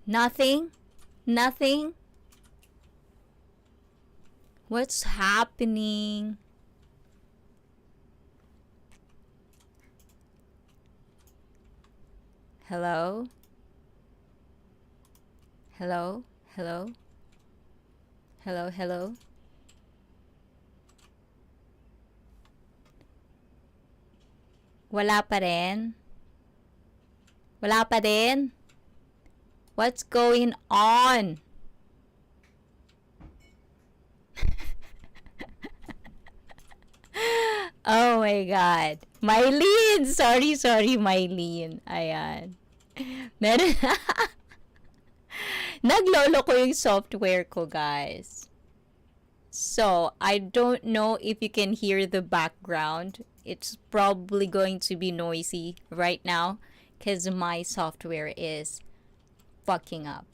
Nothing? Nothing? What's happening? Hello? Hello? Hello? Hello? Hello? Wala pa rin? Wala pa din? What's going on? Oh my God. Mylene! Sorry, Mylene. Ayan. Meron naglolo ko yung software ko, guys. So, I don't know if you can hear the background. It's probably going to be noisy right now because my software is fucking up.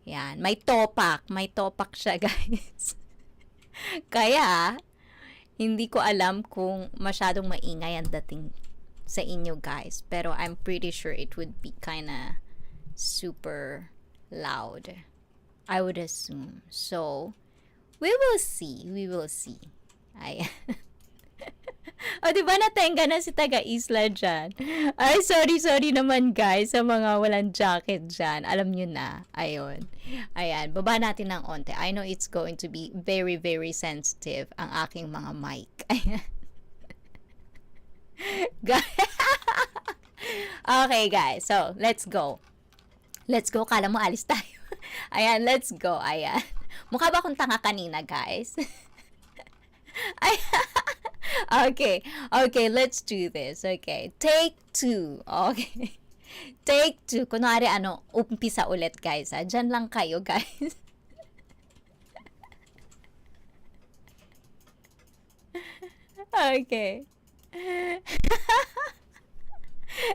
Yan. May topak. May topak siya, guys. Kaya, hindi ko alam kung masyadong maingay ang dating sa inyo, guys. Pero I'm pretty sure it would be kinda super loud. I would assume. So, we will see. We will see. Ay. O, diba natenga na si taga-isla dyan? Ay, sorry naman, guys, sa mga walang jacket dyan. Alam nyo na. Ayun. Ayan, baba natin ng onte. I know it's going to be very, very sensitive ang aking mga mic. Ayan. Okay, guys. So, let's go. Let's go. Kala mo alis tayo. Ayan, let's go. Ayan. Mukha ba akong tanga kanina, guys? Ayan. Okay, let's do this. Okay, take 2. Okay. Take 2. Kunwari, umpisa ulit, guys. Diyan lang kayo, guys. Okay.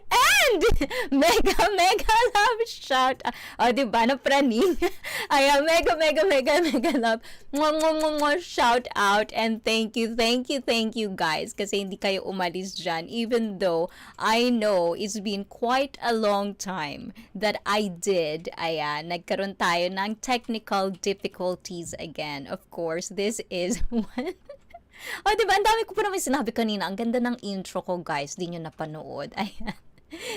And mega love shout. Diba na praning? Ayan, mega love. Shout out and thank you guys kasi hindi kayo umalis dyan even though I know it's been quite a long time that I did. Ayan, nagkaroon tayo ng technical difficulties again. Of course, this is one. Diba? Ang dami ko pa naman sinabi kanina. Ang ganda ng intro ko, guys. Di nyo napanood. Ayan.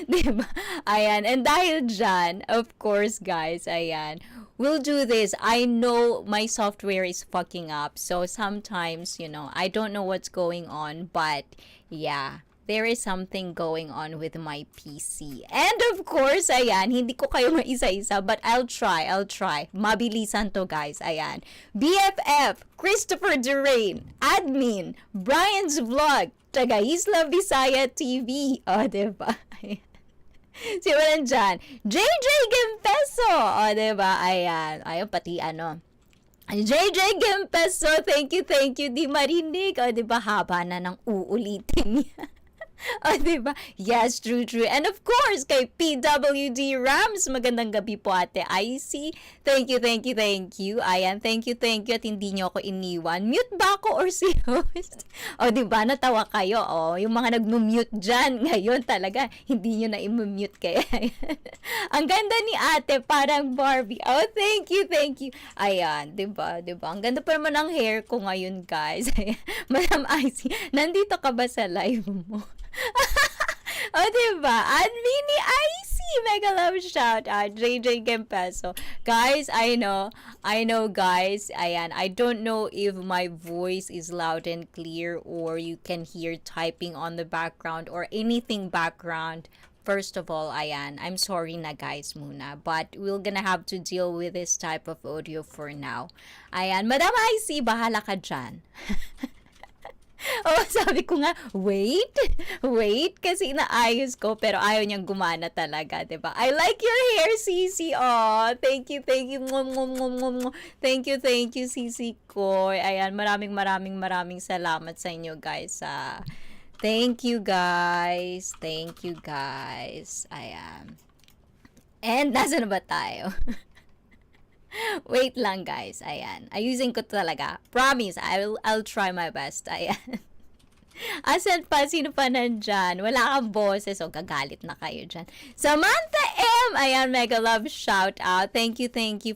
Diba? Ayan. And dahil dyan, of course, guys, ayan, we'll do this. I know my software is fucking up. So, sometimes, I don't know what's going on. But, yeah. There is something going on with my PC. And of course, ayan, hindi ko kayo maisa-isa, but I'll try. Mabilisan to, guys. Ayan. BFF, Christopher Durain, Admin, Brian's Vlog, taga Isla Visaya TV. Diba? Ayan. Sino nandyan? JJ Gempeso. Diba? Ayan. Ayun, pati JJ Gempeso, thank you. Di marinig. Diba? Haba na ng uulitin niya. Diba? Yes, true. And of course, kay PWD Rams, magandang gabi po, Ate ICEE. Thank you. Ayan, thank you. At hindi nyo ako iniwan. Mute ba ako or si host? Diba? Natawa kayo. Yung mga nag-mute dyan, ngayon talaga, hindi nyo na i-mute kaya. Ang ganda ni Ate, parang Barbie. Thank you. Ayan, diba? Ang ganda pa naman ng hair ko ngayon, guys. Madam ICEE, nandito ka ba sa live mo? Diba? Admin ni ICEE, mega love shout out, JJ Gempeso. Guys, I know, guys. Ayan, I don't know if my voice is loud and clear or you can hear typing on the background or anything background. First of all, ayan, I'm sorry na, guys, muna. But we're gonna have to deal with this type of audio for now. Ayan, Madam ICEE, bahala ka dyan. Sabi ko nga, wait, kasi naayos ko, pero ayaw niyang gumana talaga, diba? I like your hair, Sisi. Thank you. Thank you, Sisi ko. Ayan, maraming salamat sa inyo, guys. Thank you, guys. Ayan. And, nasa na ba tayo? Wait lang, guys. Ayan. Ayusin ko talaga. Promise, I'll try my best. Ayan. Asan pa? Sino pa nandyan? Wala kang boses. O, gagalit na kayo dyan. Samantha M! Ayan, mega love shout out. Thank you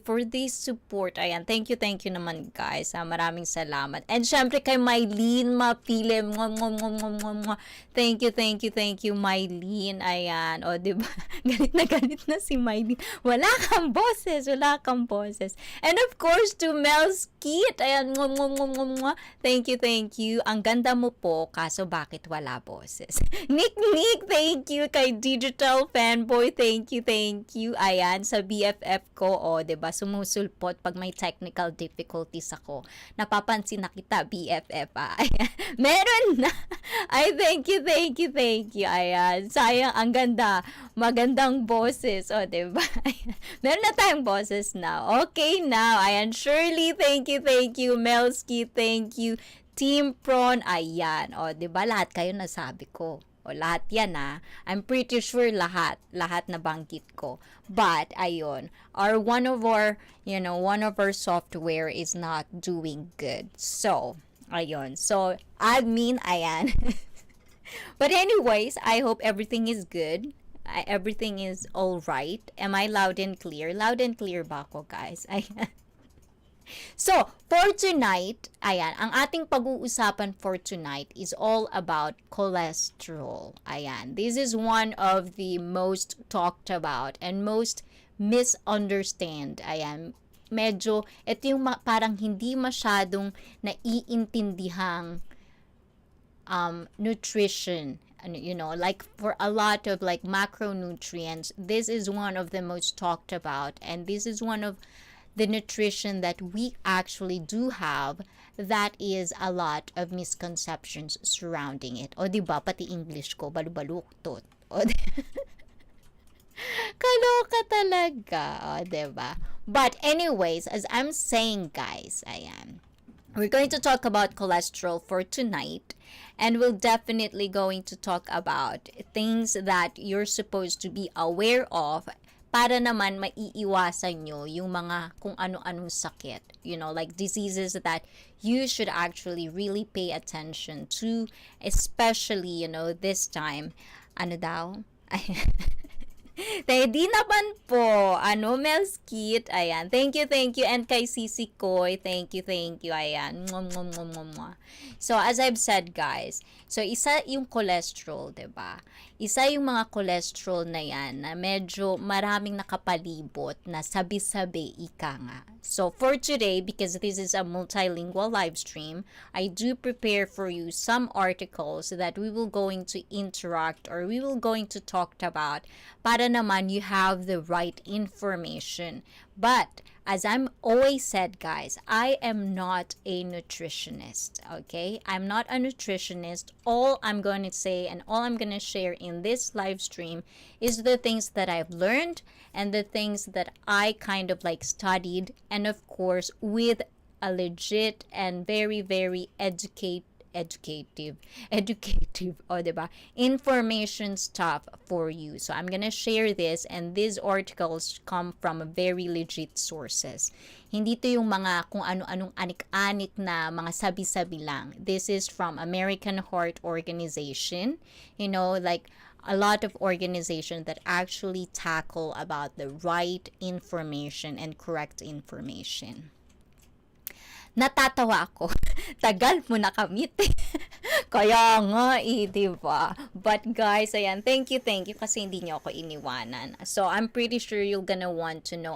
for this support. Ayan, thank you naman guys. Maraming salamat. And syempre kay Mylene Mapile. Thank you, Mylene. Ayan, o, diba? Galit na si Mylene. Wala kang boses. And of course, to Mel's Kit. Ayan, thank you. Ang ganda mo po, kaso bakit wala boses? Nick, thank you. Kay Digital Fanboy, thank you. Ayan, sa BFF ko, diba, sumusulpot pag may technical difficulties ako. Napapansin na kita, BFF, Ayan, meron na. Ay, thank you. Ayan, sayang, ang ganda. Magandang boses, diba? Ayan, meron na tayong boses now. Okay now. Ayan, Shirley, thank you. Melski, thank you. Team Prawn, ayan. Diba lahat kayo nasabi ko. Lahat yan I'm pretty sure lahat na banggit ko. But ayun, one of our software is not doing good. So, ayun. So, admin, ayan. But anyways, I hope everything is good. Everything is all right. Am I loud and clear? Loud and clear ba ako, guys? Ayan. So, for tonight, ayan, ang ating pag-uusapan for tonight is all about cholesterol. Ayan, this is one of the most talked about and most misunderstand. Ayan, medyo, ito yung parang hindi masyadong naiintindihang nutrition. Like for a lot of like macronutrients, this is one of the most talked about, and this is one of the nutrition that we actually do have that is a lot of misconceptions surrounding it. O diba, pati English ko, balubaluktot. O kaloka talaga. O diba? But anyways, as I'm saying guys, ayan, we're going to talk about cholesterol for tonight, and we're definitely going to talk about things that you're supposed to be aware of para naman maiiwasan nyo yung mga kung ano-anong sakit. Like diseases that you should actually really pay attention to, especially, this time. Ano daw? Di naman po. Mel's Kit. Ayan. Thank you. And kay Sisi Koy, thank you. Ayan. So, as I've said, guys, so isa yung cholesterol, diba? Isa yung mga cholesterol na yan na medyo maraming nakapalibot na sabi-sabi ika nga. So, for today, because this is a multilingual live stream, I do prepare for you some articles that we will going to interact or we will going to talk about para naman you have the right information. But, as I'm always said, guys, I am not a nutritionist, okay? I'm not a nutritionist. All I'm going to say and all I'm going to share in this live stream is the things that I've learned and the things that I kind of like studied, and of course with a legit and very, very educative, diba? Information stuff for you. So I'm gonna share this, and these articles come from very legit sources. Hindi to yung mga kung ano-anong anik-anik na mga sabi-sabi lang. This is from American Heart Organization. Like a lot of organizations that actually tackle about the right information and correct information. Natatawa ako. Tagal mo nakamit. Kaya nga diba? But guys, ayan, thank you kasi hindi nyo ako iniwanan. So, I'm pretty sure you're gonna want to know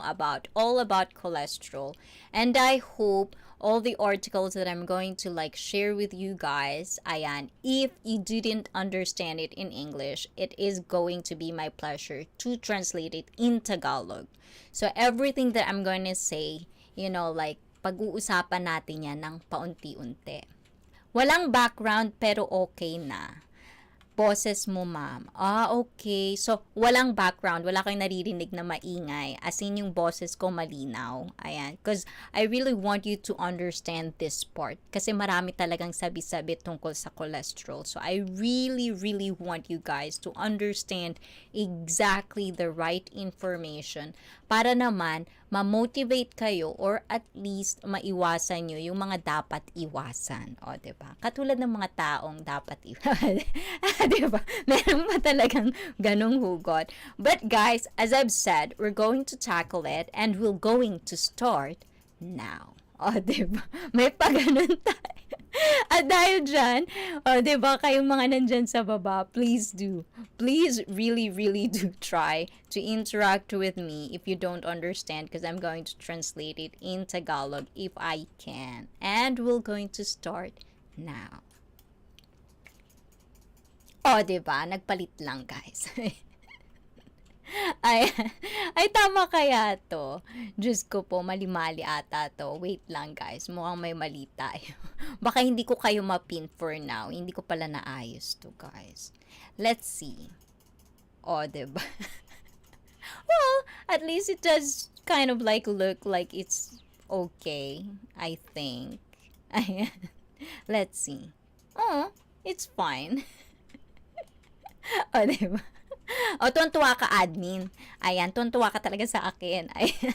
all about cholesterol. And I hope all the articles that I'm going to like share with you guys, ayan, if you didn't understand it in English, it is going to be my pleasure to translate it in Tagalog. So, everything that I'm going to say, like, pag-uusapan natin yan ng paunti-unti. Walang background pero okay na. Boses mo, ma'am. Okay. So, walang background. Wala kang naririnig na maingay. As in, yung boses ko malinaw. Ayan. Because I really want you to understand this part. Kasi marami talagang sabi-sabi tungkol sa cholesterol. So, I really, really want you guys to understand exactly the right information para naman ma-motivate kayo or at least maiwasan nyo yung mga dapat iwasan. O, diba? Katulad ng mga taong dapat iwasan. Diba? Meron pa talagang ganong hugot. But guys, as I've said, we're going to tackle it and we're going to start now. O, diba? May paganon tayo. At dahil dyan, diba, kayong mga nandyan sa baba, please really, really do try to interact with me if you don't understand, because I'm going to translate it in Tagalog if I can. And we're going to start now. Diba? Nagpalit lang, guys. Ay, tama kaya to? Diyos ko po, mali-mali ata to. Wait lang, guys. Mukhang may mali tayo. Baka hindi ko kayo mapin for now. Hindi ko pala naayos to, guys. Let's see. Diba? Well, at least it does kind of like look like it's okay, I think. Ayan. Let's see. It's fine. Diba? Tuwan-tuwa ka, admin. Ayan, tuwan-tuwa ka talaga sa akin. Ayan.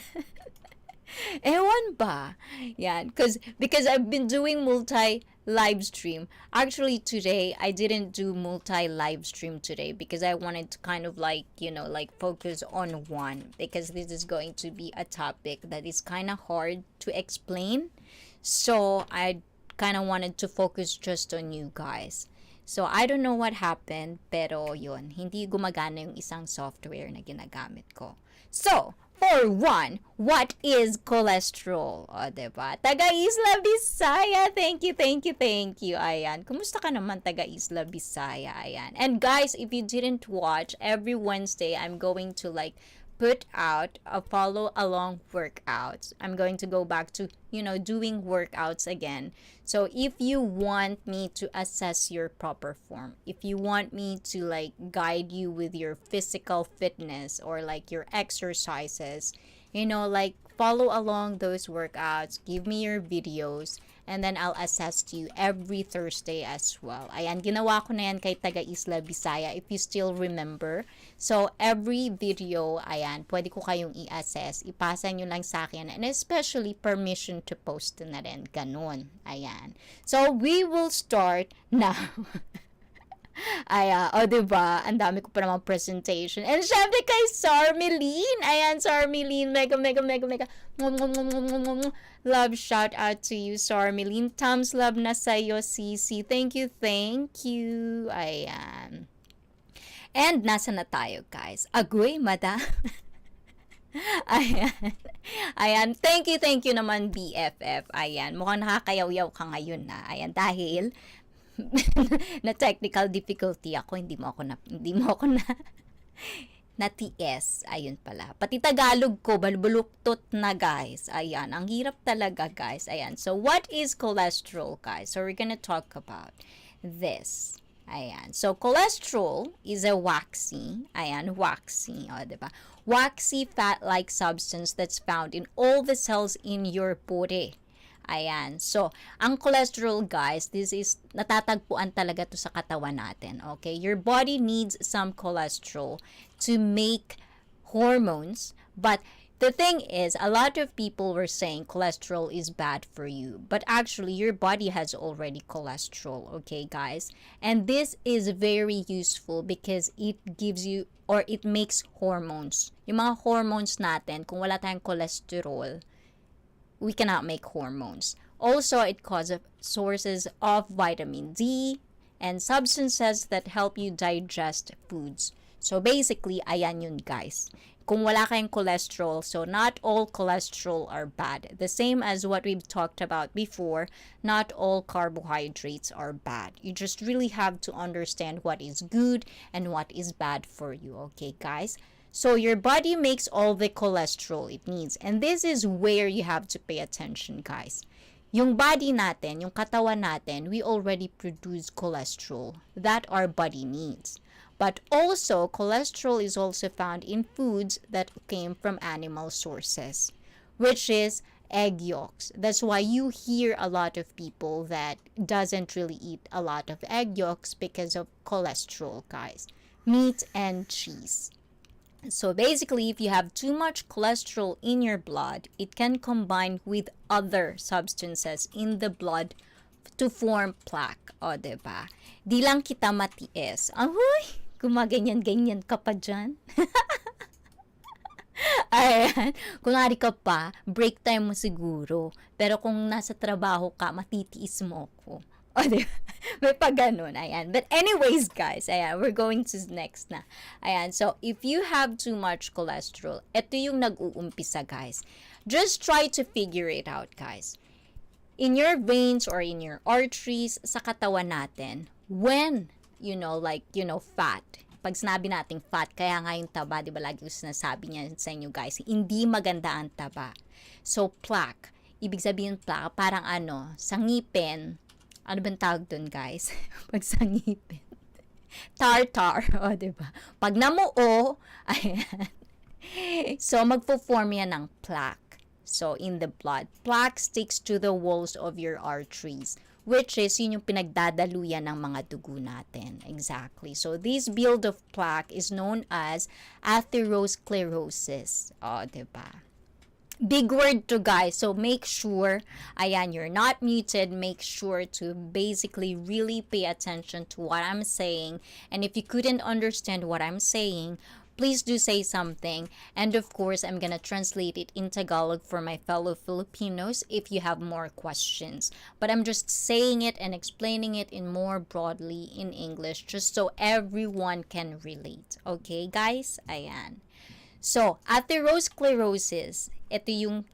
Ewan ba? Yan. Because I've been doing multi-live stream. Actually, today, I didn't do multi-live stream today because I wanted to kind of like, focus on one. Because this is going to be a topic that is kind of hard to explain. So, I kind of wanted to focus just on you guys. So, I don't know what happened, pero yun, hindi gumagana yung isang software na ginagamit ko. So, for one, what is cholesterol? Diba? Taga-Isla Bisaya, thank you. Ayan, kumusta ka naman, taga-Isla Bisaya? Ayan. And guys, if you didn't watch, every Wednesday, I'm going to put out a follow-along workouts. I'm going to go back to, doing workouts again. So if you want me to assess your proper form, if you want me to guide you with your physical fitness or your exercises, follow along those workouts, give me your videos, and then I'll assess you every Thursday as well. Ayan, ginawa ko na yan kay taga-Isla Bisaya, if you still remember. So, every video, ayan, pwede ko kayong i-assess. Ipasa nyo lang sa akin, and especially permission to post na rin. Ganon. Ayan. So, we will start now. Diba? Ang dami ko pa namang presentation. And syempre kay Sarmeline. Ayan, Sarmeline. Mega. Love, shout out to you, Sarmeline. Thumbs love na sa'yo, Cici. Thank you. Ayan. And nasa na tayo, guys? Agoy, madam. Ayan. Thank you naman, BFF. Ayan. Mukhang nakakayaw-yaw ka ngayon na. Ayan, dahil na technical difficulty ako, hindi mo ako na TS. Ayun pala. Pati Tagalog ko, balbuluktot na, guys. Ayan. Ang hirap talaga, guys. Ayan. So, what is cholesterol, guys? So, we're gonna talk about this. Ayan. So, cholesterol is a waxy. Ayan, waxy. Diba? Waxy fat-like substance that's found in all the cells in your body. Ayan. So, ang cholesterol, guys, this is, natatagpuan talaga to sa katawan natin. Okay? Your body needs some cholesterol to make hormones. But the thing is, a lot of people were saying cholesterol is bad for you. But actually, your body has already cholesterol. Okay, guys? And this is very useful because it gives you, or it makes hormones. Yung mga hormones natin, kung wala tayong cholesterol, we cannot make hormones. Also, it causes sources of vitamin D and substances that help you digest foods. So basically, ayan yun, guys. Kung wala kayong cholesterol, so not all cholesterol are bad. The same as what we've talked about before, not all carbohydrates are bad. You just really have to understand what is good and what is bad for you, okay, guys? So your body makes all the cholesterol it needs. And this is where you have to pay attention, guys. Yung body natin, yung katawan natin, we already produce cholesterol that our body needs. But also, cholesterol is also found in foods that came from animal sources, which is egg yolks. That's why you hear a lot of people that doesn't really eat a lot of egg yolks because of cholesterol, guys. Meat and cheese. So basically, if you have too much cholesterol in your blood, it can combine with other substances in the blood to form plaque. O, diba? Di lang kita matiis. Ahoy! Gumaganyan-ganyan ka pa dyan. Ayan. Kunwari ka pa, break time mo siguro. Pero kung nasa trabaho ka, matitiis mo ako. O, diba? May pa ganun. Ayan. But anyways, guys, ayan, we're going to next na. Ayan. So, if you have too much cholesterol, ito yung nag-uumpisa, guys. Just try to figure it out, guys. In your veins or in your arteries sa katawan natin, when, fat, pag sinabi nating fat, kaya nga yung taba, di ba lagi ko sinasabi niya sa inyo guys, hindi maganda ang taba. So, plaque, ibig sabihin plaque, parang sa ngipin, ano bang tawag dun guys? Pag sa ngipin, tartar, o di ba? Pag namuo, ayan, so magpo-form yan ng plaque. So, in the blood, plaque sticks to the walls of your arteries, which is yun yung pinagdadaluyan ng mga dugo natin. Exactly. So, this build of plaque is known as atherosclerosis. O, diba? Big word to guys. So, make sure, ayan, you're not muted. Make sure to basically really pay attention to what I'm saying. And if you couldn't understand what I'm saying, please do say something. And of course, I'm gonna translate it in Tagalog for my fellow Filipinos if you have more questions. But I'm just saying it and explaining it in more broadly in English just so everyone can relate. Okay, guys? Ayan. So, atherosclerosis, ito yung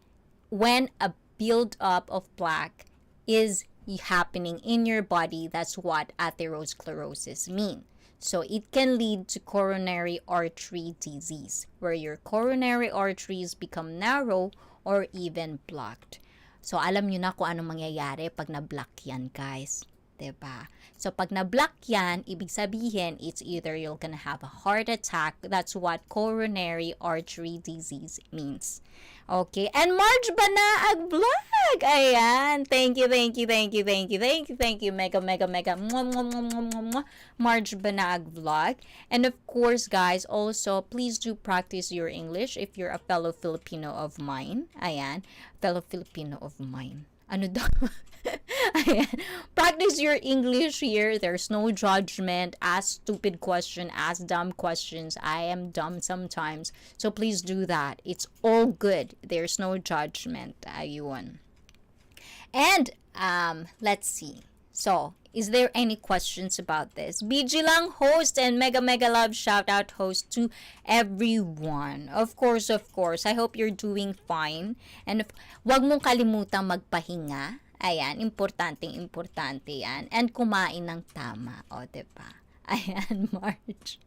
when a build-up of plaque is happening in your body. That's what atherosclerosis means. So, it can lead to coronary artery disease, where your coronary arteries become narrow or even blocked. So, alam nyo na kung anong mangyayari pag na-block yan, guys. Diba? So, pag na-block yan, ibig sabihin, it's either you're gonna have a heart attack. That's what coronary artery disease means. Okay? And Marge Banaag Vlog! Ayan! Thank you. Mega. Marge Banaag Vlog. And of course, guys, also, please do practice your English if you're a fellow Filipino of mine. Ayan. Fellow Filipino of mine. Ano daw? Ayan. Practice your English here. There's no judgment. Ask stupid questions. Ask dumb questions. I am dumb sometimes. So please do that. It's all good. There's no judgment. Ayun. And, let's see. So, is there any questions about this? BG lang host and mega love shout out host to everyone. Of course. I hope you're doing fine. And wag mong kalimutang magpahinga. Ayan, importante yan. And kumain ng tama. O, diba? Ayan, March.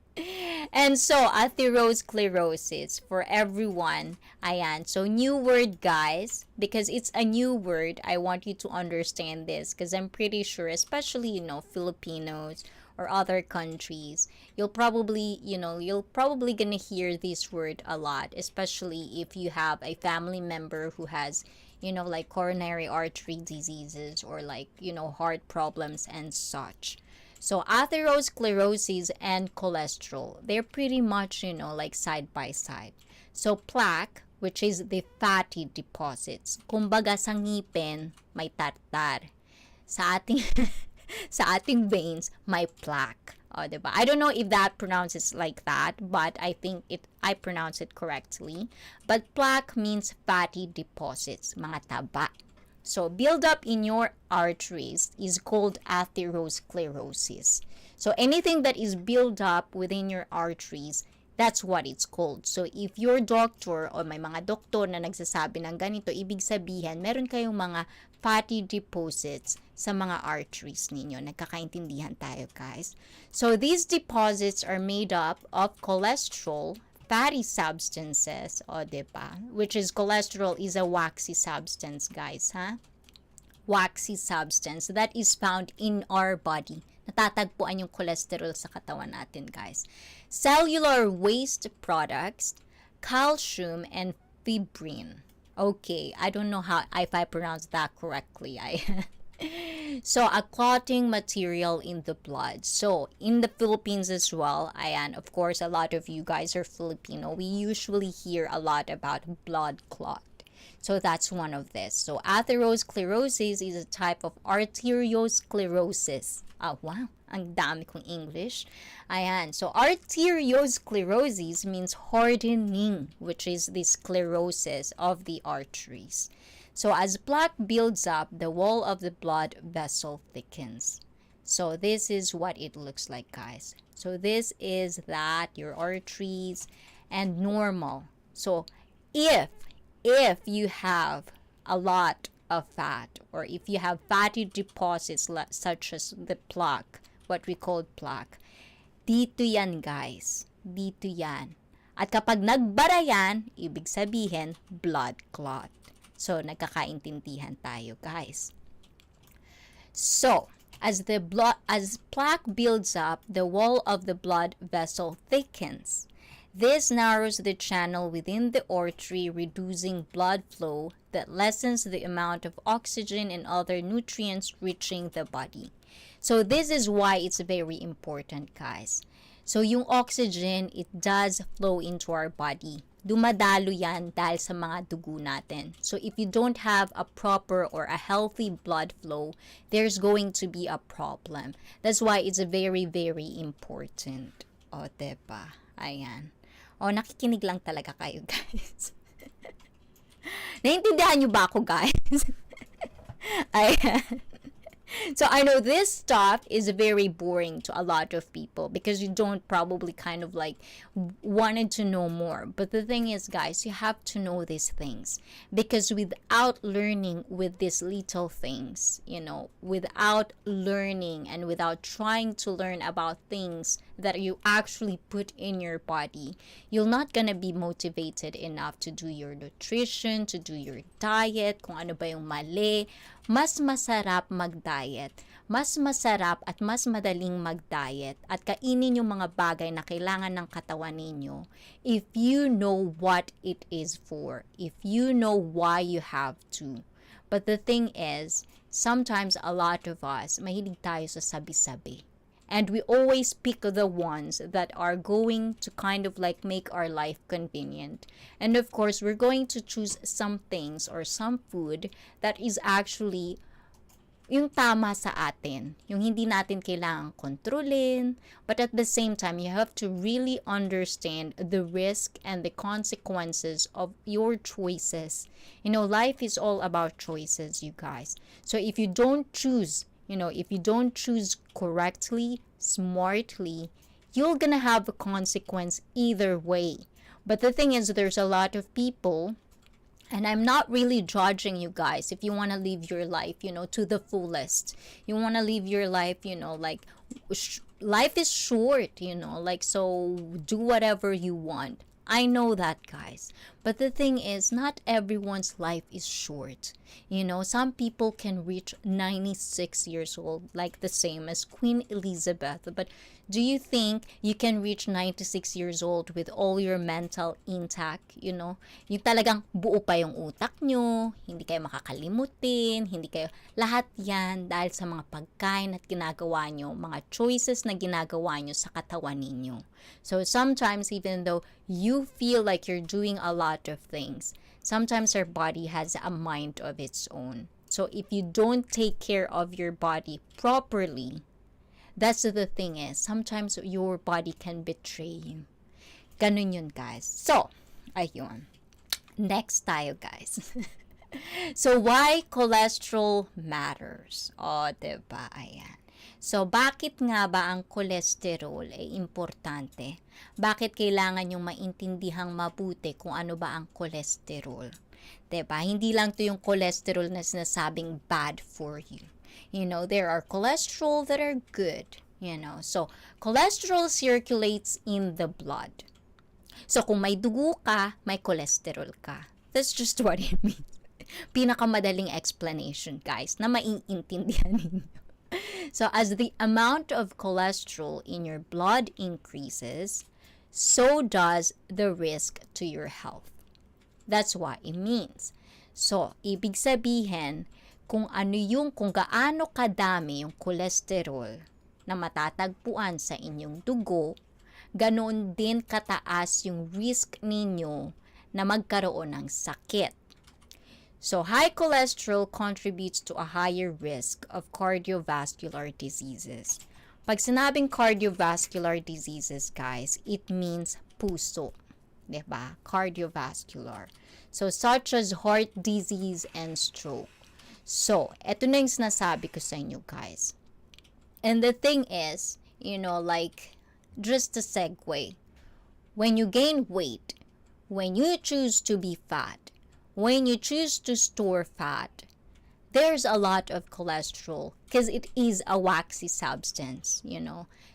And so, atherosclerosis for everyone. Ayan. So, new word, guys. Because it's a new word, I want you to understand this. Because I'm pretty sure, especially, Filipinos or other countries, you'll probably gonna hear this word a lot. Especially if you have a family member who has, like coronary artery diseases or like, heart problems and such. So, atherosclerosis and cholesterol, they're pretty much, like side by side. So, plaque, which is the fatty deposits. Kumbaga sa ngipin, may tartar. Sa ating, sa ating veins, may plaque. O, diba? I don't know if that pronounces like that, but I think I pronounce it correctly. But plaque means fatty deposits, mga taba. So, build-up in your arteries is called atherosclerosis. So, anything that is built up within your arteries, that's what it's called. So, if your doctor or may mga doktor na nagsasabi ng ganito, ibig sabihin, meron kayong mga fatty deposits sa mga arteries ninyo. Nagkakaintindihan tayo, guys. So, these deposits are made up of cholesterol, fatty substances, o diba? Which is cholesterol is a waxy substance, guys, ha? Waxy substance that is found in our body. Natatagpuan yung cholesterol sa katawan natin, guys. Cellular waste products, calcium, and fibrin. Okay, I don't know if I pronounced that correctly. So, a clotting material in the blood. So, in the Philippines as well, ayan, of course, a lot of you guys are Filipino. We usually hear a lot about blood clot. So, that's one of this. So, atherosclerosis is a type of arteriosclerosis. Oh, wow. Ang dami kong English. Ayan. So, arteriosclerosis means hardening, which is the sclerosis of the arteries. So, as plaque builds up, the wall of the blood vessel thickens. So, this is what it looks like, guys. So, this is that, your arteries, and normal. So, if you have a lot of fat, or if you have fatty deposits such as the plaque, what we call plaque, dito yan, guys. Dito yan. At kapag nagbara yan, ibig sabihin, blood clot. So, nagkakaintindihan tayo, guys. So, as plaque builds up, the wall of the blood vessel thickens. This narrows the channel within the artery, reducing blood flow that lessens the amount of oxygen and other nutrients reaching the body. So this is why it's very important, guys. So yung oxygen, it does flow into our body. Dumadalo yan dahil sa mga dugo natin. So if you don't have a proper or a healthy blood flow, there's going to be a problem. That's why it's very, very important. O, diba? Ayan. O, nakikinig lang talaga kayo, guys. Naintindihan nyo ba ako, guys? Ayan. So I know this stuff is very boring to a lot of people because you don't probably kind of like wanted to know more. But the thing is, guys, you have to know these things, because without learning with these little things, without learning and without trying to learn about things that you actually put in your body, you're not gonna be motivated enough to do your nutrition, to do your diet, kung ano ba yung mali. Mas masarap mag-diet. Mas masarap at mas madaling mag-diet at kainin yung mga bagay na kailangan ng katawan ninyo if you know what it is for, if you know why you have to. But the thing is, sometimes a lot of us, mahilig tayo sa sabi-sabi. And we always pick the ones that are going to kind of like make our life convenient. And of course, we're going to choose some things or some food that is actually yung tama sa atin. Yung hindi natin kailangang kontrolin. But at the same time, you have to really understand the risk and the consequences of your choices. Life is all about choices, you guys. So if you don't choose, if you don't choose correctly, smartly, you're gonna have a consequence either way. But the thing is, there's a lot of people, and I'm not really judging you guys if you want to live your life, to the fullest. You want to live your life, life is short, so do whatever you want. I know that, guys. But the thing is, not everyone's life is short. Some people can reach 96 years old, like the same as Queen Elizabeth. But do you think you can reach 96 years old with all your mental intact? Yung talagang buo pa yung utak nyo, hindi kayo makakalimutin, hindi kayo, lahat yan dahil sa mga pagkain at ginagawa nyo, mga choices na ginagawa nyo sa katawan ninyo. So sometimes, even though you feel like you're doing a lot of things, sometimes our body has a mind of its own. So if you don't take care of your body properly, that's the thing is, sometimes your body can betray you. Ganun yun, guys. So, ayun. Next tayo, guys. So, why cholesterol matters? O, diba? Ayan. So, bakit nga ba ang cholesterol ay importante? Bakit kailangan yung maintindihang mabuti kung ano ba ang cholesterol? Diba? Hindi lang to yung cholesterol na sinasabing bad for you. There are cholesterol that are good. So, cholesterol circulates in the blood. So, kung may dugo ka, may cholesterol ka. That's just what it means. Pinakamadaling explanation, guys, na maiintindihan ninyo. So, as the amount of cholesterol in your blood increases, so does the risk to your health. That's what it means. So, ibig sabihin, kung gaano kadami yung cholesterol na matatagpuan sa inyong dugo, ganoon din kataas yung risk ninyo na magkaroon ng sakit. So, high cholesterol contributes to a higher risk of cardiovascular diseases. Pag sinabing cardiovascular diseases, guys, it means puso. Diba? Cardiovascular. So, such as heart disease and stroke. So, eto na yung sinasabi ko sa inyo, guys. And the thing is, like, just a segue. When you gain weight, when you choose to be fat, when you choose to store fat, there's a lot of cholesterol because it is a waxy substance,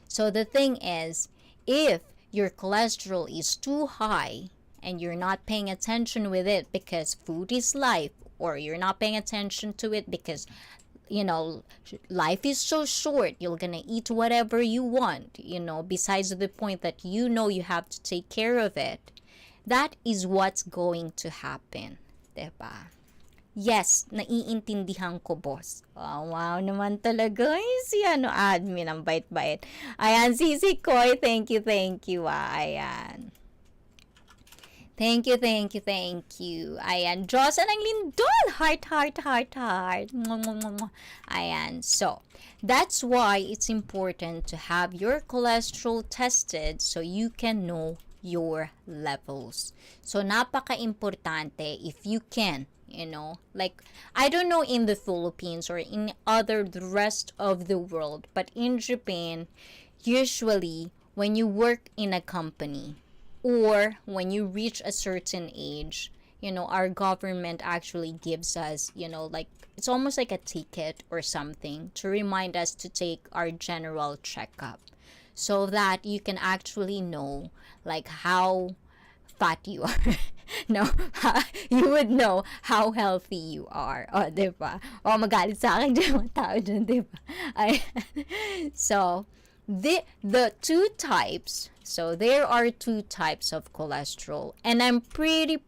So the thing is, if your cholesterol is too high and you're not paying attention with it because food is life, or you're not paying attention to it because life is so short, you're gonna eat whatever you want, besides the point that you have to take care of it, that is what's going to happen, diba? Yes, naiintindihan ko, boss. Oh, wow naman talaga. Si admin, ang bait-bait. Ayan, Sisi Koy, thank you. Ayan. Thank you. Ayan, Jocelyn ang lindol. Heart. Ayan, so, that's why it's important to have your cholesterol tested so you can know your levels. So, napaka-importante if you can, like, I don't know in the Philippines or in the rest of the world, but in Japan, usually, when you work in a company, or when you reach a certain age, our government actually gives us, like, it's almost like a ticket or something to remind us to take our general checkup so that you can actually know, like, how fat you are. No, you would know how healthy you are. O, diba? O, magalit sa akin dyan mga tao dyan, diba? So, the two types, so there are two types of cholesterol, and I'm pretty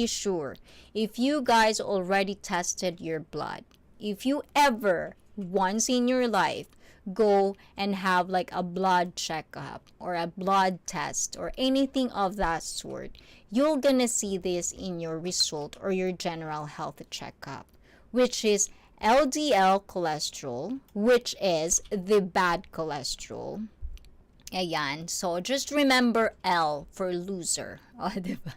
sure if you guys already tested your blood, if you ever once in your life go and have like a blood checkup or a blood test or anything of that sort, you're gonna see this in your result or your general health checkup, which is LDL cholesterol, which is the bad cholesterol. Ayan. So, just remember L for loser. O, diba?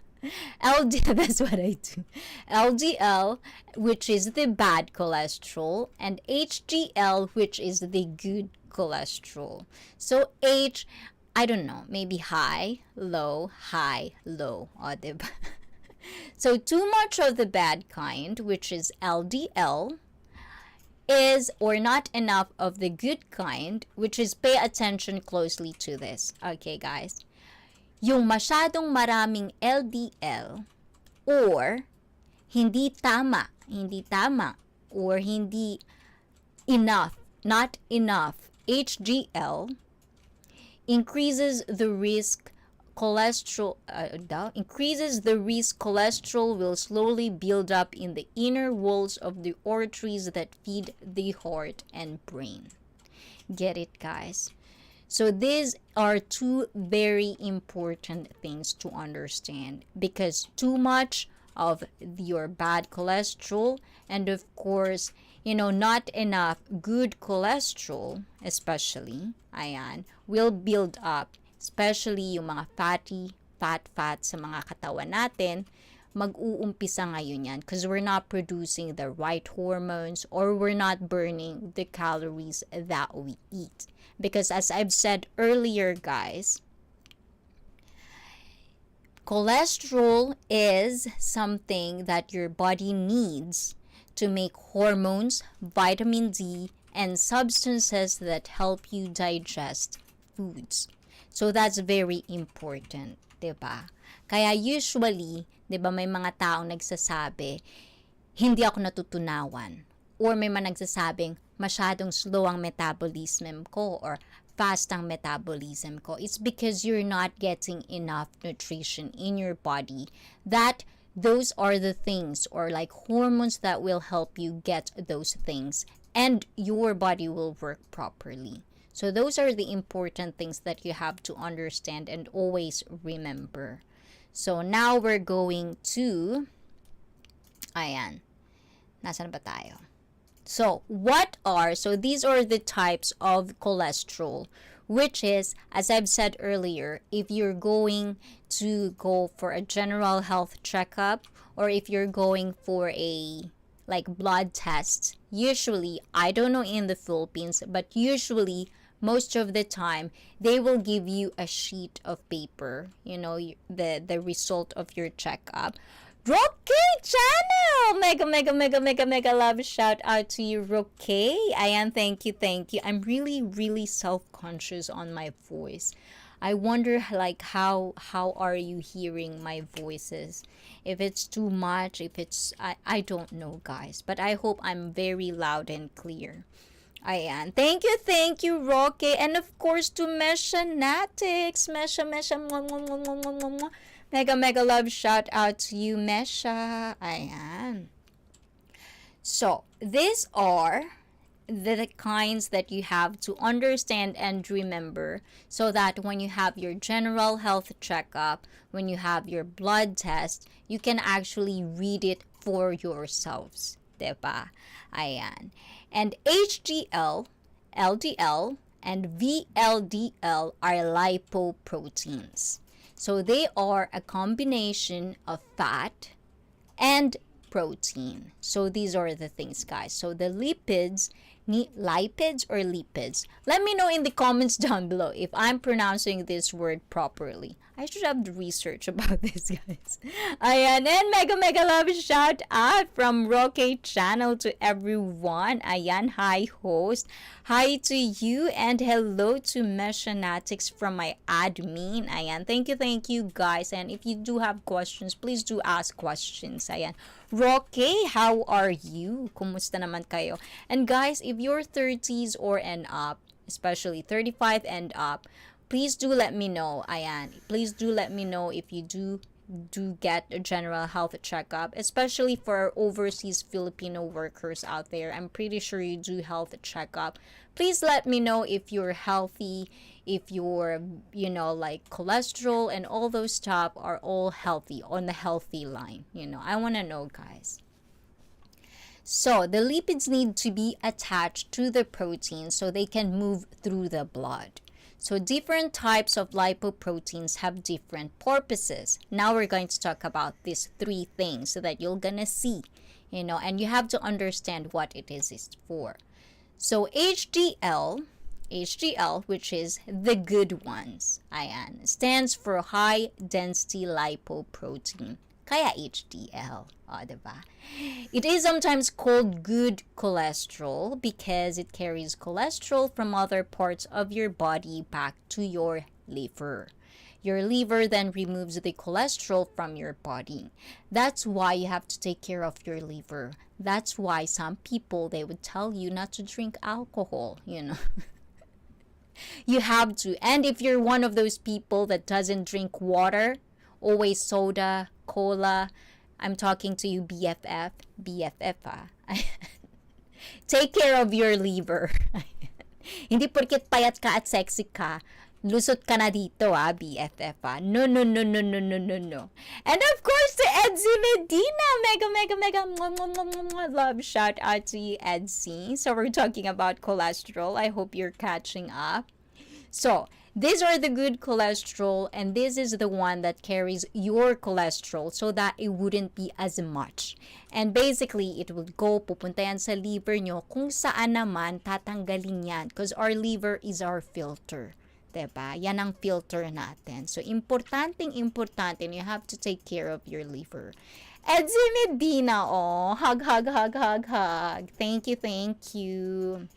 LDL, that's what I do. LDL, which is the bad cholesterol, and HDL, which is the good cholesterol. So, H, I don't know, maybe high, low. O, diba? So, too much of the bad kind, which is LDL, is or not enough of the good kind, which is pay attention closely to this. Okay, guys? Yung masyadong maraming LDL or hindi tama, or hindi enough, not enough HDL increases the risk cholesterol will slowly build up in the inner walls of the arteries that feed the heart and brain. Get it, guys? So these are two very important things to understand, because too much of your bad cholesterol and of course, not enough good cholesterol, especially, will build up, especially yung mga fat sa mga katawan natin, mag-uumpisa ngayon yan because we're not producing the right hormones or we're not burning the calories that we eat. Because as I've said earlier, guys, cholesterol is something that your body needs to make hormones, vitamin D, and substances that help you digest foods. So that's very important, 'di ba? Kaya usually, 'di ba, may mga taong nagsasabi, hindi ako natutunawan, or may mga nagsasabing masyadong slow ang metabolism ko or fast ang metabolism ko. It's because you're not getting enough nutrition in your body that those are the things, or like hormones, that will help you get those things, and your body will work properly. So those are the important things that you have to understand and always remember. So now we're going to, ayan, nasan ba tayo? So these are the types of cholesterol, which is, as I've said earlier, if you're going to go for a general health checkup, or if you're going for a like blood test, usually, I don't know in the Philippines, but usually most of the time they will give you a sheet of paper, the result of your checkup. Rocky channel, mega love shout out to you, Rocky. Ayan, thank you. I'm really self-conscious on my voice. I wonder like how are you hearing my voices, if it's too much, if it's I don't know, guys, but I hope I'm very loud and clear. Ayan. Thank you, Rocky. And of course, to Mesha Natics. Mesha, mwah, mwah, mwah, mwah, mwah, mwah. Mega love shout out to you, Mesha. Ayan. So, these are the kinds that you have to understand and remember, so that when you have your general health checkup, when you have your blood test, you can actually read it for yourselves. Diba? Ayan. And HDL, LDL, and VLDL are lipoproteins. So they are a combination of fat and protein. So these are the things, guys. So the lipids, lipids or lipids? Let me know in the comments down below if I'm pronouncing this word properly. I should have the research about this, guys. Ayan, and mega love shout out from Rocky channel to everyone. Ayan, hi host. Hi to you, and hello to Meshanatics from my admin. Ayan, thank you guys. And if you do have questions, please do ask questions. Ayan. Rocky, how are you? Kumusta naman kayo? And guys, if you're 30s or and up, especially 35 and up, please do let me know. Ayan, please do let me know if you do get a general health checkup, especially for our overseas Filipino workers out there. I'm pretty sure you do health checkup. Please let me know if you're healthy, if your like cholesterol and all those stuff are all healthy, on the healthy line. I want to know, guys. So the lipids need to be attached to the protein so they can move through the blood. So different types of lipoproteins have different purposes. Now we're going to talk about these three things so that you're gonna see, and you have to understand what it is for. So HDL, which is the good ones, ayan, stands for high density lipoprotein. Kaya HDL, diba? It is sometimes called good cholesterol because it carries cholesterol from other parts of your body back to your liver. Your liver then removes the cholesterol from your body. That's why you have to take care of your liver. That's why some people, they would tell you not to drink alcohol, You have to. And if you're one of those people that doesn't drink water, always soda, cola, I'm talking to you, BFF, Take care of your liver. Hindi porket payat ka at sexy ka, lusot ka na dito, BFF, No. And of course, to Edsy Medina, mega love shout out to you, Edsy. So we're talking about cholesterol. I hope you're catching up. So these are the good cholesterol, and this is the one that carries your cholesterol so that it wouldn't be as much. And basically, it will go, pupunta yan sa liver nyo, kung saan naman tatanggalin yan, because our liver is our filter. Diba? Yan ang filter natin. So, importante, and you have to take care of your liver. Edsy Medina, hug. Thank you.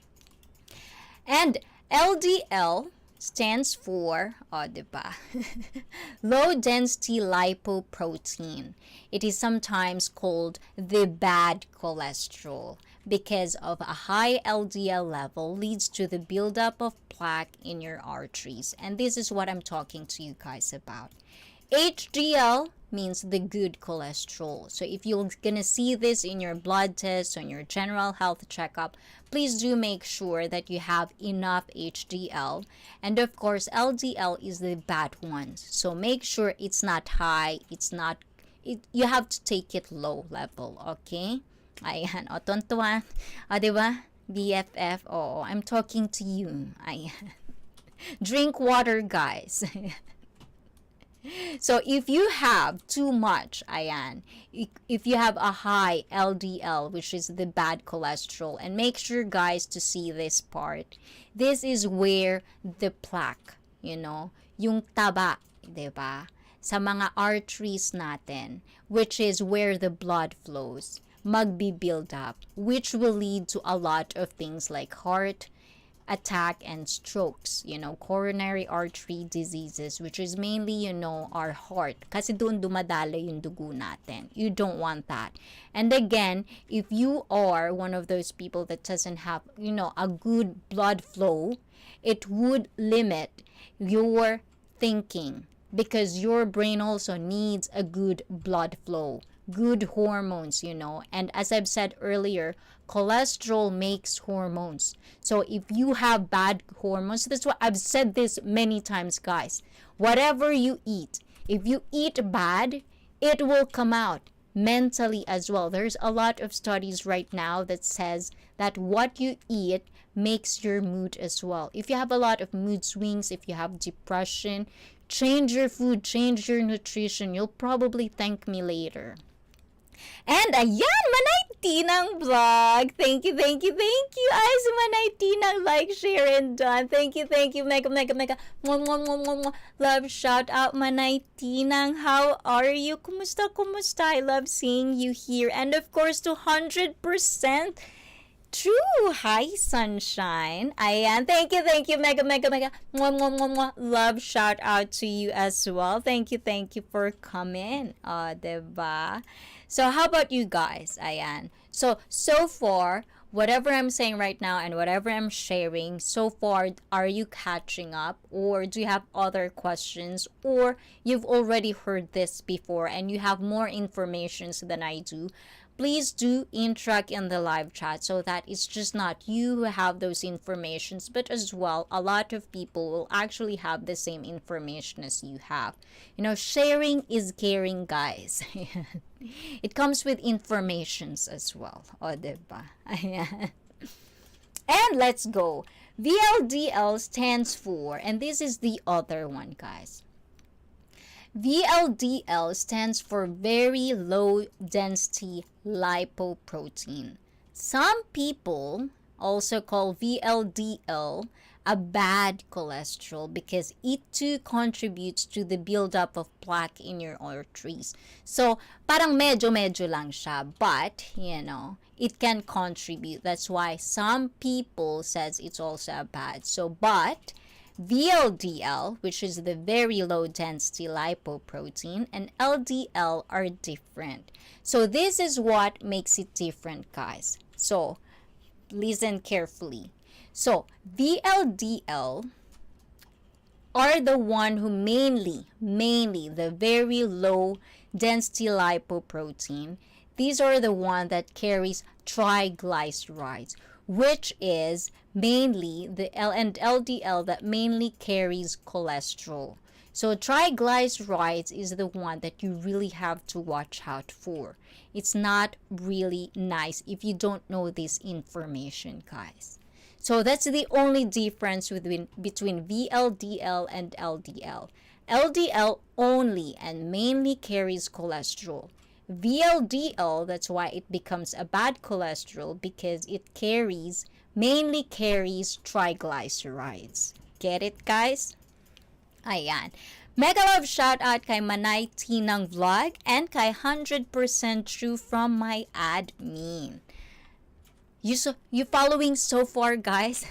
And LDL stands for, diba? Low density lipoprotein. It is sometimes called the bad cholesterol because of a high LDL level leads to the buildup of plaque in your arteries. And this is what I'm talking to you guys about. HDL means the good cholesterol. So if you're gonna see this in your blood test, on your general health checkup, please do make sure that you have enough HDL. And of course, LDL is the bad ones. So make sure it's not high, you have to take it low level, okay? Ayan, o tontuan. O, diba? BFF, oh, I'm talking to you. Ayan. Drink water, guys. So if you have too much, ayan, if you have a high LDL, which is the bad cholesterol, and make sure, guys, to see this part. This is where the plaque, yung taba, diba? Sa mga arteries natin, which is where the blood flows, magbi-build up, which will lead to a lot of things like heart attack and strokes, coronary artery diseases, which is mainly, our heart. Kasi doon dumadalo yung dugo natin. You don't want that. And again, if you are one of those people that doesn't have, a good blood flow, it would limit your thinking because your brain also needs a good blood flow, good hormones, and as I've said earlier, cholesterol makes hormones. So if you have bad hormones, that's why I've said this many times, guys. Whatever you eat, if you eat bad, it will come out mentally as well. There's a lot of studies right now that says that what you eat makes your mood as well. If you have a lot of mood swings, if you have depression, change your food, change your nutrition. You'll probably thank me later. And ayan, Manay Tinang vlog. Thank you. Ay, si Manay Tinang, like, share, and done. Thank you. Mega. Mwah, mwah, mwah, mwah, mwah. Love, shout out, Manay Tinang. How are you? Kumusta? I love seeing you here. And of course, 200% true. Hi, sunshine. Ayan. Thank you. Mega. Mwah, mwah, mwah, mwah. Love, shout out to you as well. Thank you for coming. Diba? So how about you guys? Ayan. So far, whatever I'm saying right now and whatever I'm sharing, so far, are you catching up? Or do you have other questions? Or you've already heard this before and you have more information than I do? Please do interact in the live chat so that it's just not you who have those informations, but as well, a lot of people will actually have the same information as you have. Sharing is caring, guys. It comes with informations as well. O, diba? And let's go. VLDL stands for, and this is the other one, guys. VLDL stands for very low density lipoprotein. Some people also call VLDL a bad cholesterol because it too contributes to the buildup of plaque in your arteries. So, parang medyo lang siya, but, it can contribute. That's why some people says it's also a bad. So, but VLDL, which is the very low density lipoprotein, and LDL are different. So this is what makes it different, guys. So listen carefully. So VLDL are the one who mainly the very low density lipoprotein. These are the one that carries triglycerides, which is mainly the LDL that mainly carries cholesterol. So triglycerides is the one that you really have to watch out for. It's not really nice if you don't know this information, guys. So that's the only difference between VLDL and LDL. LDL only and mainly carries cholesterol. VLDL, that's why it becomes a bad cholesterol, because it mainly carries triglycerides. Get it, guys? Ayan. Mega love shout out kay Manay Tinang Vlog and kay 100% True from my admin. You following so far, guys?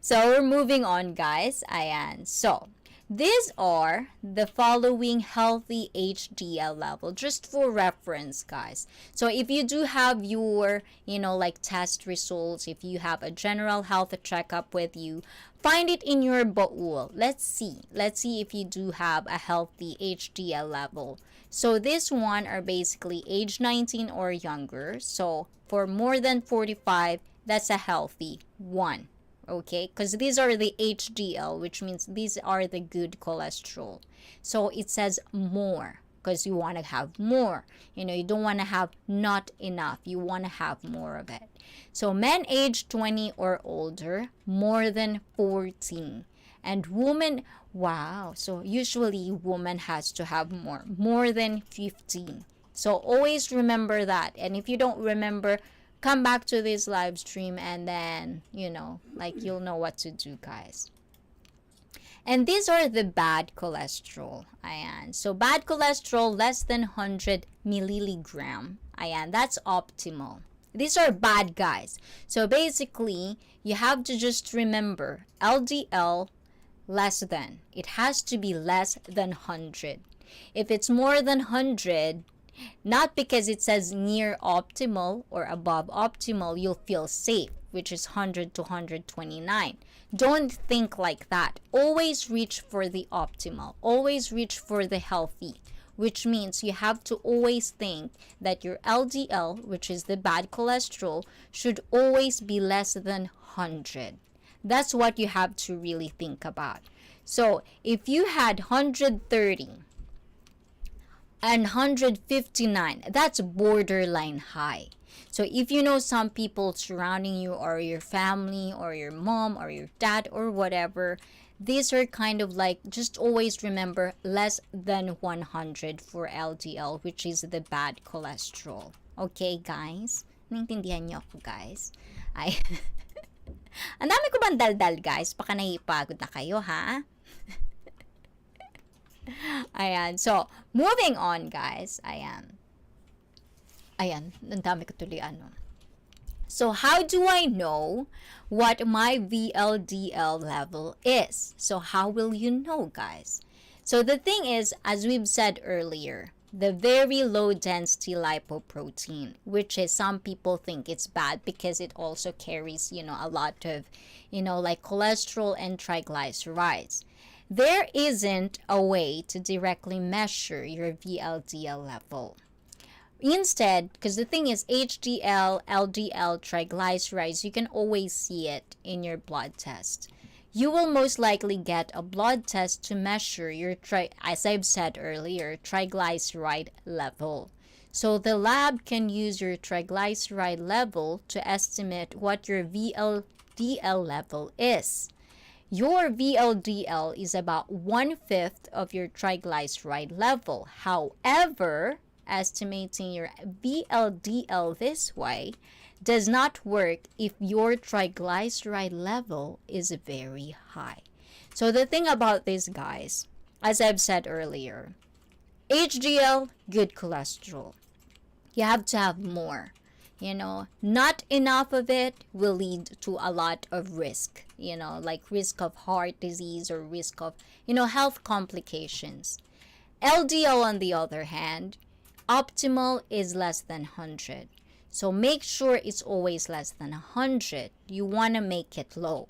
So we're moving on, guys. Ayan. So These are the following healthy HDL level, just for reference, guys. So if you do have your, like test results, if you have a general health checkup with you, find it in your baul. Let's see if you do have a healthy HDL level. So this one are basically age 19 or younger. So for more than 45, that's a healthy one. Okay, because these are the HDL, which means these are the good cholesterol. So it says more because you want to have more. You don't want to have not enough. You want to have more of it. So men age 20 or older, more than 14. And women, wow, so usually woman has to have more than 15. So always remember that. And if you don't remember, come back to this live stream and then, you'll know what to do, guys. And these are the bad cholesterol. Ayan. So bad cholesterol less than 100 millilligram. Ayan, that's optimal. These are bad, guys. So basically, you have to just remember LDL less than. It has to be less than 100. If it's more than 100, not because it says near optimal or above optimal, you'll feel safe, which is 100 to 129. Don't think like that. Always reach for the optimal. Always reach for the healthy, which means you have to always think that your LDL, which is the bad cholesterol, should always be less than 100. That's what you have to really think about. So if you had 130 and 159, that's borderline high. So if you know some people surrounding you or your family or your mom or your dad or whatever, these are kind of like, just always remember less than 100 for LDL, which is the bad cholesterol. Okay, guys? Naintindihan niyo ako, guys? Ay. Ang dami ko bang daldal, guys? Baka naipagod na kayo, ha? Ayan. So, moving on, guys. Ayan. Ayan. Ang dami ko tuloy ano. So, how do I know what my VLDL level is? So, how will you know, guys? So, the thing is, as we've said earlier, the very low density lipoprotein, which is some people think it's bad because it also carries, a lot of, like cholesterol and triglycerides. There isn't a way to directly measure your VLDL level. Instead, because the thing is HDL, LDL, triglycerides, you can always see it in your blood test. You will most likely get a blood test to measure your, as I've said earlier, triglyceride level. So the lab can use your triglyceride level to estimate what your VLDL level is. Your VLDL is about 1/5 of your triglyceride level. However, estimating your VLDL this way does not work if your triglyceride level is very high. So the thing about this, guys, as I've said earlier, HDL, good cholesterol. You have to have more. Not enough of it will lead to a lot of risk, like risk of heart disease or risk of, health complications. LDL, on the other hand, optimal is less than 100. So make sure it's always less than 100. You want to make it low.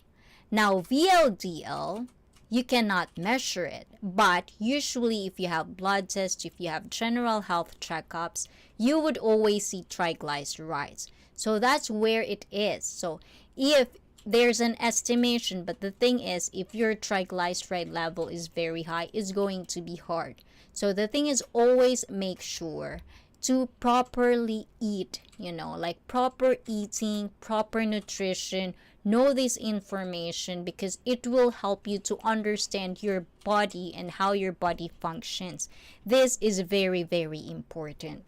Now, VLDL, you cannot measure it. But usually if you have blood tests, if you have general health checkups, you would always see triglycerides. So that's where it is. So if there's an estimation, but the thing is, if your triglyceride level is very high, it's going to be hard. So the thing is, always make sure to properly eat, like proper eating, proper nutrition. Know this information because it will help you to understand your body and how your body functions. This is very, very important.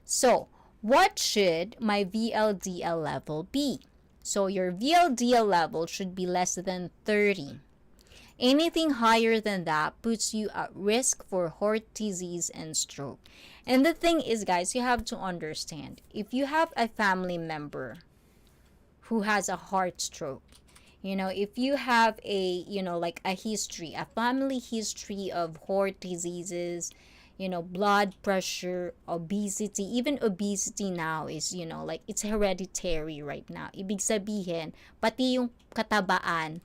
So, what should my VLDL level be? So, your VLDL level should be less than 30. Anything higher than that puts you at risk for heart disease and stroke. And the thing is, guys, you have to understand, if you have a family member who has a heart stroke, If you have like a history, a family history of heart diseases, blood pressure, obesity, even obesity now is, like it's hereditary right now. Ibig sabihin, pati yung katabaan,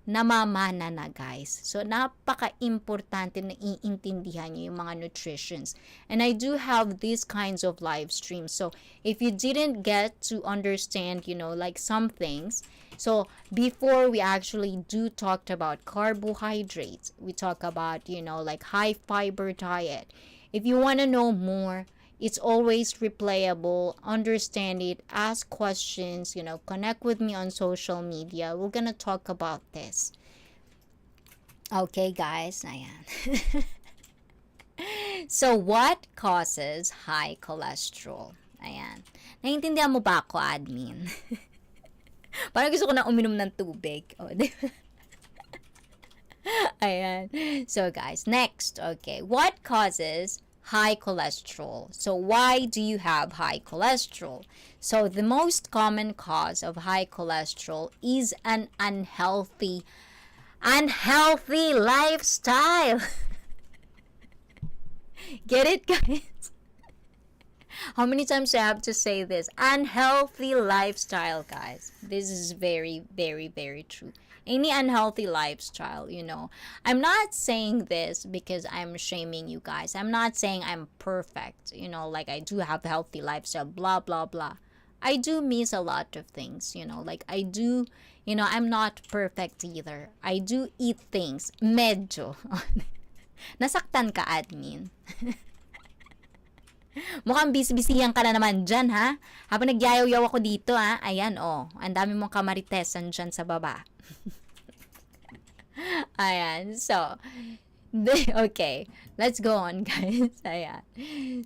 namamana na, guys. So, napaka-importante na iintindihan nyo yung mga nutritions. And I do have these kinds of live streams. So, if you didn't get to understand, like some things, so before we actually do talked about carbohydrates, we talk about, like high fiber diet. If you want to know more, it's always replayable. Understand it, ask questions, connect with me on social media. We're gonna talk about this. Okay, guys. Ayan. So, what causes high cholesterol? Ayan. Naiintindihan mo ba ako, admin? Parang gusto ko na uminom ng tubig. Oh, ayan. So, guys, next. Okay. What causes high cholesterol? So why do you have high cholesterol? So the most common cause of high cholesterol is an unhealthy lifestyle. Get it, guys? How many times do I have to say this? Unhealthy lifestyle, guys. This is very, very, very true. Any unhealthy lifestyle, I'm not saying this because I'm shaming you guys. I'm not saying I'm perfect, like I do have healthy lifestyle, blah, blah, blah. I do miss a lot of things, like I do, I'm not perfect either. I do eat things, medyo. Nasaktan ka, admin. Mukhang bisibisihan ka na naman dyan, ha? Habang nagyayaw-yaw ako dito, ha? Ayan, ang dami mong kamaritesan dyan sa baba. Ayan, so, okay, let's go on, guys. Ayan.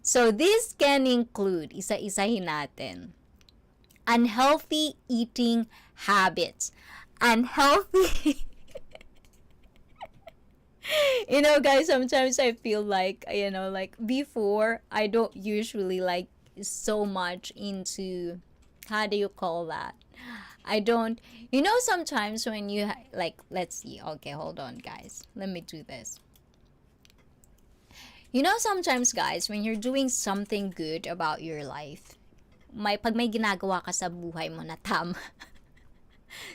So, this can include, isa-isahin natin, unhealthy eating habits. Unhealthy... guys, sometimes I feel like, like before, I don't usually like so much into, how do you call that? I don't, sometimes when you, like, let's see, okay, hold on, guys. Let me do this. Sometimes, guys, when you're doing something good about your life, pag may ginagawa ka sa buhay mo na tama,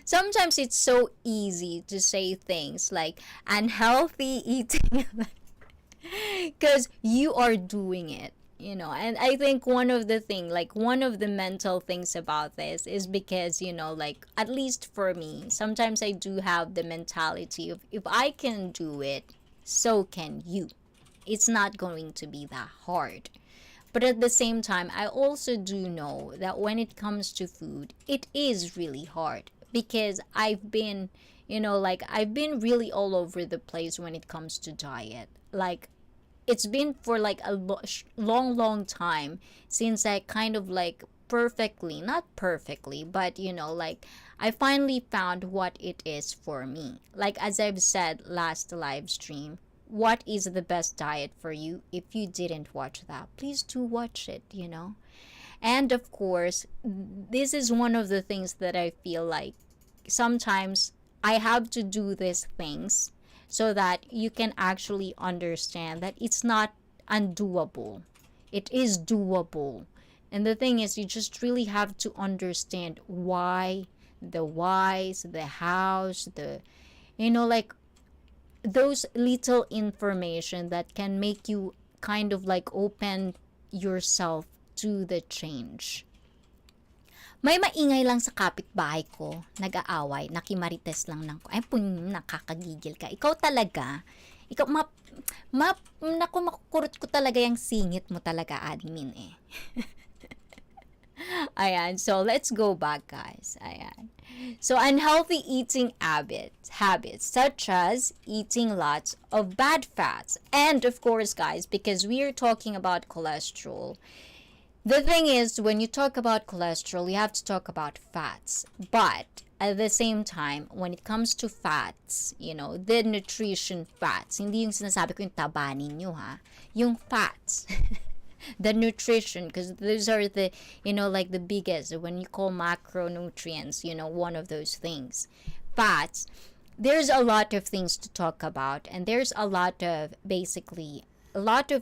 sometimes it's so easy to say things like unhealthy eating because you are doing it, and I think one of the mental things about this is because, like, at least for me, sometimes I do have the mentality of, if I can do it, so can you. It's not going to be that hard. But at the same time, I also do know that when it comes to food, it is really hard. Because I've been, I've been really all over the place when it comes to diet. Like, it's been for like a long time since I kind of like not perfectly, but like I finally found what it is for me. Like, as I've said last live stream, what is the best diet for you? If you didn't watch that, please do watch it, And of course, this is one of the things that I feel like sometimes I have to do these things so that you can actually understand that it's not undoable. It is doable. And the thing is, you just really have to understand why, the whys, the hows, like those little information that can make you kind of like open yourself to the change. May maingay lang sa kapitbahay ko, nag-aaway, nakimarites lang ng ko. Ay, nakakagigil ka. Ikaw talaga, naku, makukurot ko talaga yung singit mo talaga, admin eh. Ayan, so let's go back, guys. Ayan. So, unhealthy eating habits such as eating lots of bad fats. And of course, guys, because we are talking about cholesterol, the thing is, when you talk about cholesterol, you have to talk about fats. But at the same time, when it comes to fats, the nutrition fats, hindi yung sinasabi ko yung taba ninyo, ha? Yung fats. The nutrition, because those are the, like the biggest, when you call macronutrients, one of those things. fats, there's a lot of things to talk about, and there's a lot of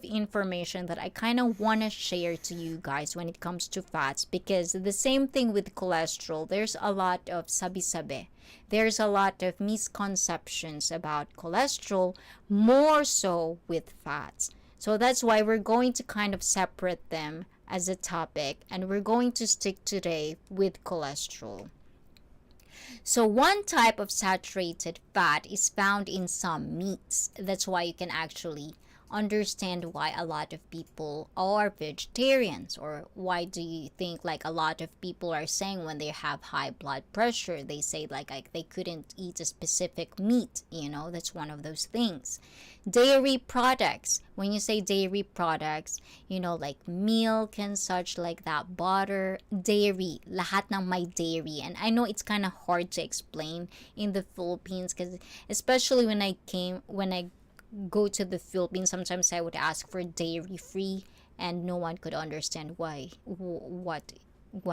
information that I kind of want to share to you guys when it comes to fats, because the same thing with cholesterol, there's a lot of sabi-sabi. There's a lot of misconceptions about cholesterol, more so with fats. So that's why we're going to kind of separate them as a topic, and we're going to stick today with cholesterol. So one type of saturated fat is found in some meats. That's why you can actually understand why a lot of people are vegetarians, or why do you think like a lot of people are saying when they have high blood pressure, they say like they couldn't eat a specific meat. That's one of those things. Dairy products, when you say dairy products, like milk and such like that, butter, dairy, lahat ng may dairy. And I know it's kind of hard to explain in the Philippines, because especially when I go to the Philippines, sometimes I would ask for dairy free, and no one could understand why, what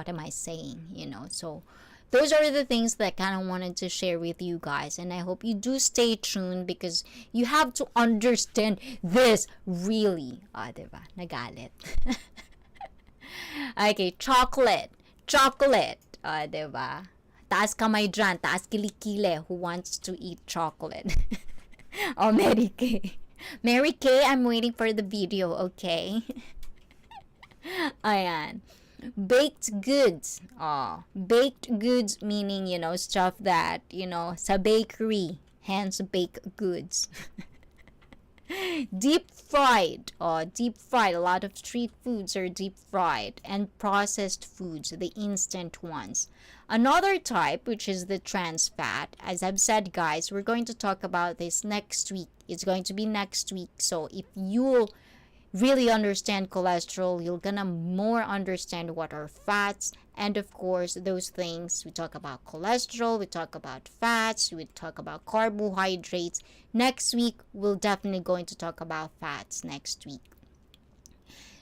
am I saying. So those are the things that I kind of wanted to share with you guys, and I hope you do stay tuned, because you have to understand this really. Diba? Nagalit. Okay, chocolate, diba? Taas kamay dyan, taas kilikili, who wants to eat chocolate? Oh, Mary Kay. Mary Kay, I'm waiting for the video, okay? Ayan. Baked goods. Baked goods meaning, stuff that, sa bakery. Hence, baked goods. Deep fried. Deep fried. A lot of street foods are deep fried. And processed foods, the instant ones. Another type, which is the trans fat. As I've said, guys, we're going to talk about this next week. It's going to be next week. So if you really understand cholesterol, you're gonna more understand what are fats. And of course, those things, we talk about cholesterol, we talk about fats, we talk about carbohydrates. Next week, we're definitely going to talk about fats next week.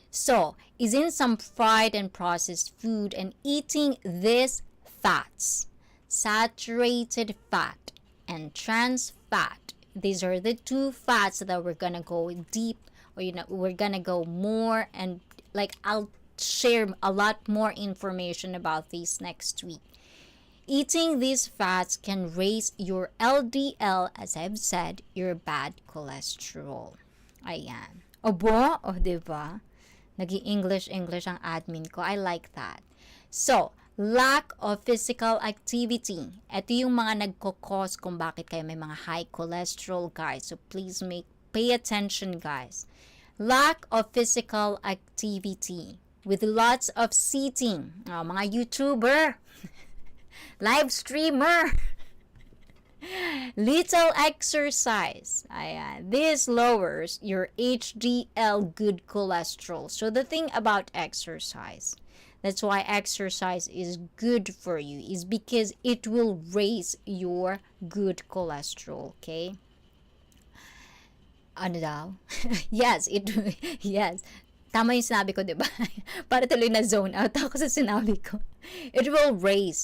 So, is in some fried and processed food, and eating these fats, saturated fat and trans fat, these are the two fats that we're gonna go deep, or we're gonna go more, and like I'll share a lot more information about these next week. Eating these fats can raise your LDL, as I've said, your bad cholesterol. Ayan. Obo, diba? Nag-i-English ang admin ko. I like that. So, lack of physical activity. Ito yung mga nagkukos kung bakit kayo may mga high cholesterol, guys. So, please pay attention, guys. Lack of physical activity with lots of sitting. Mga YouTuber, live streamer, little exercise. This lowers your HDL, good cholesterol. So the thing about exercise, that's why exercise is good for you, is because it will raise your good cholesterol, okay? Ano daw? Yes. Tama yung sinabi ko, diba? Para tuloy na zone out ako sa sinabi ko. It will raise,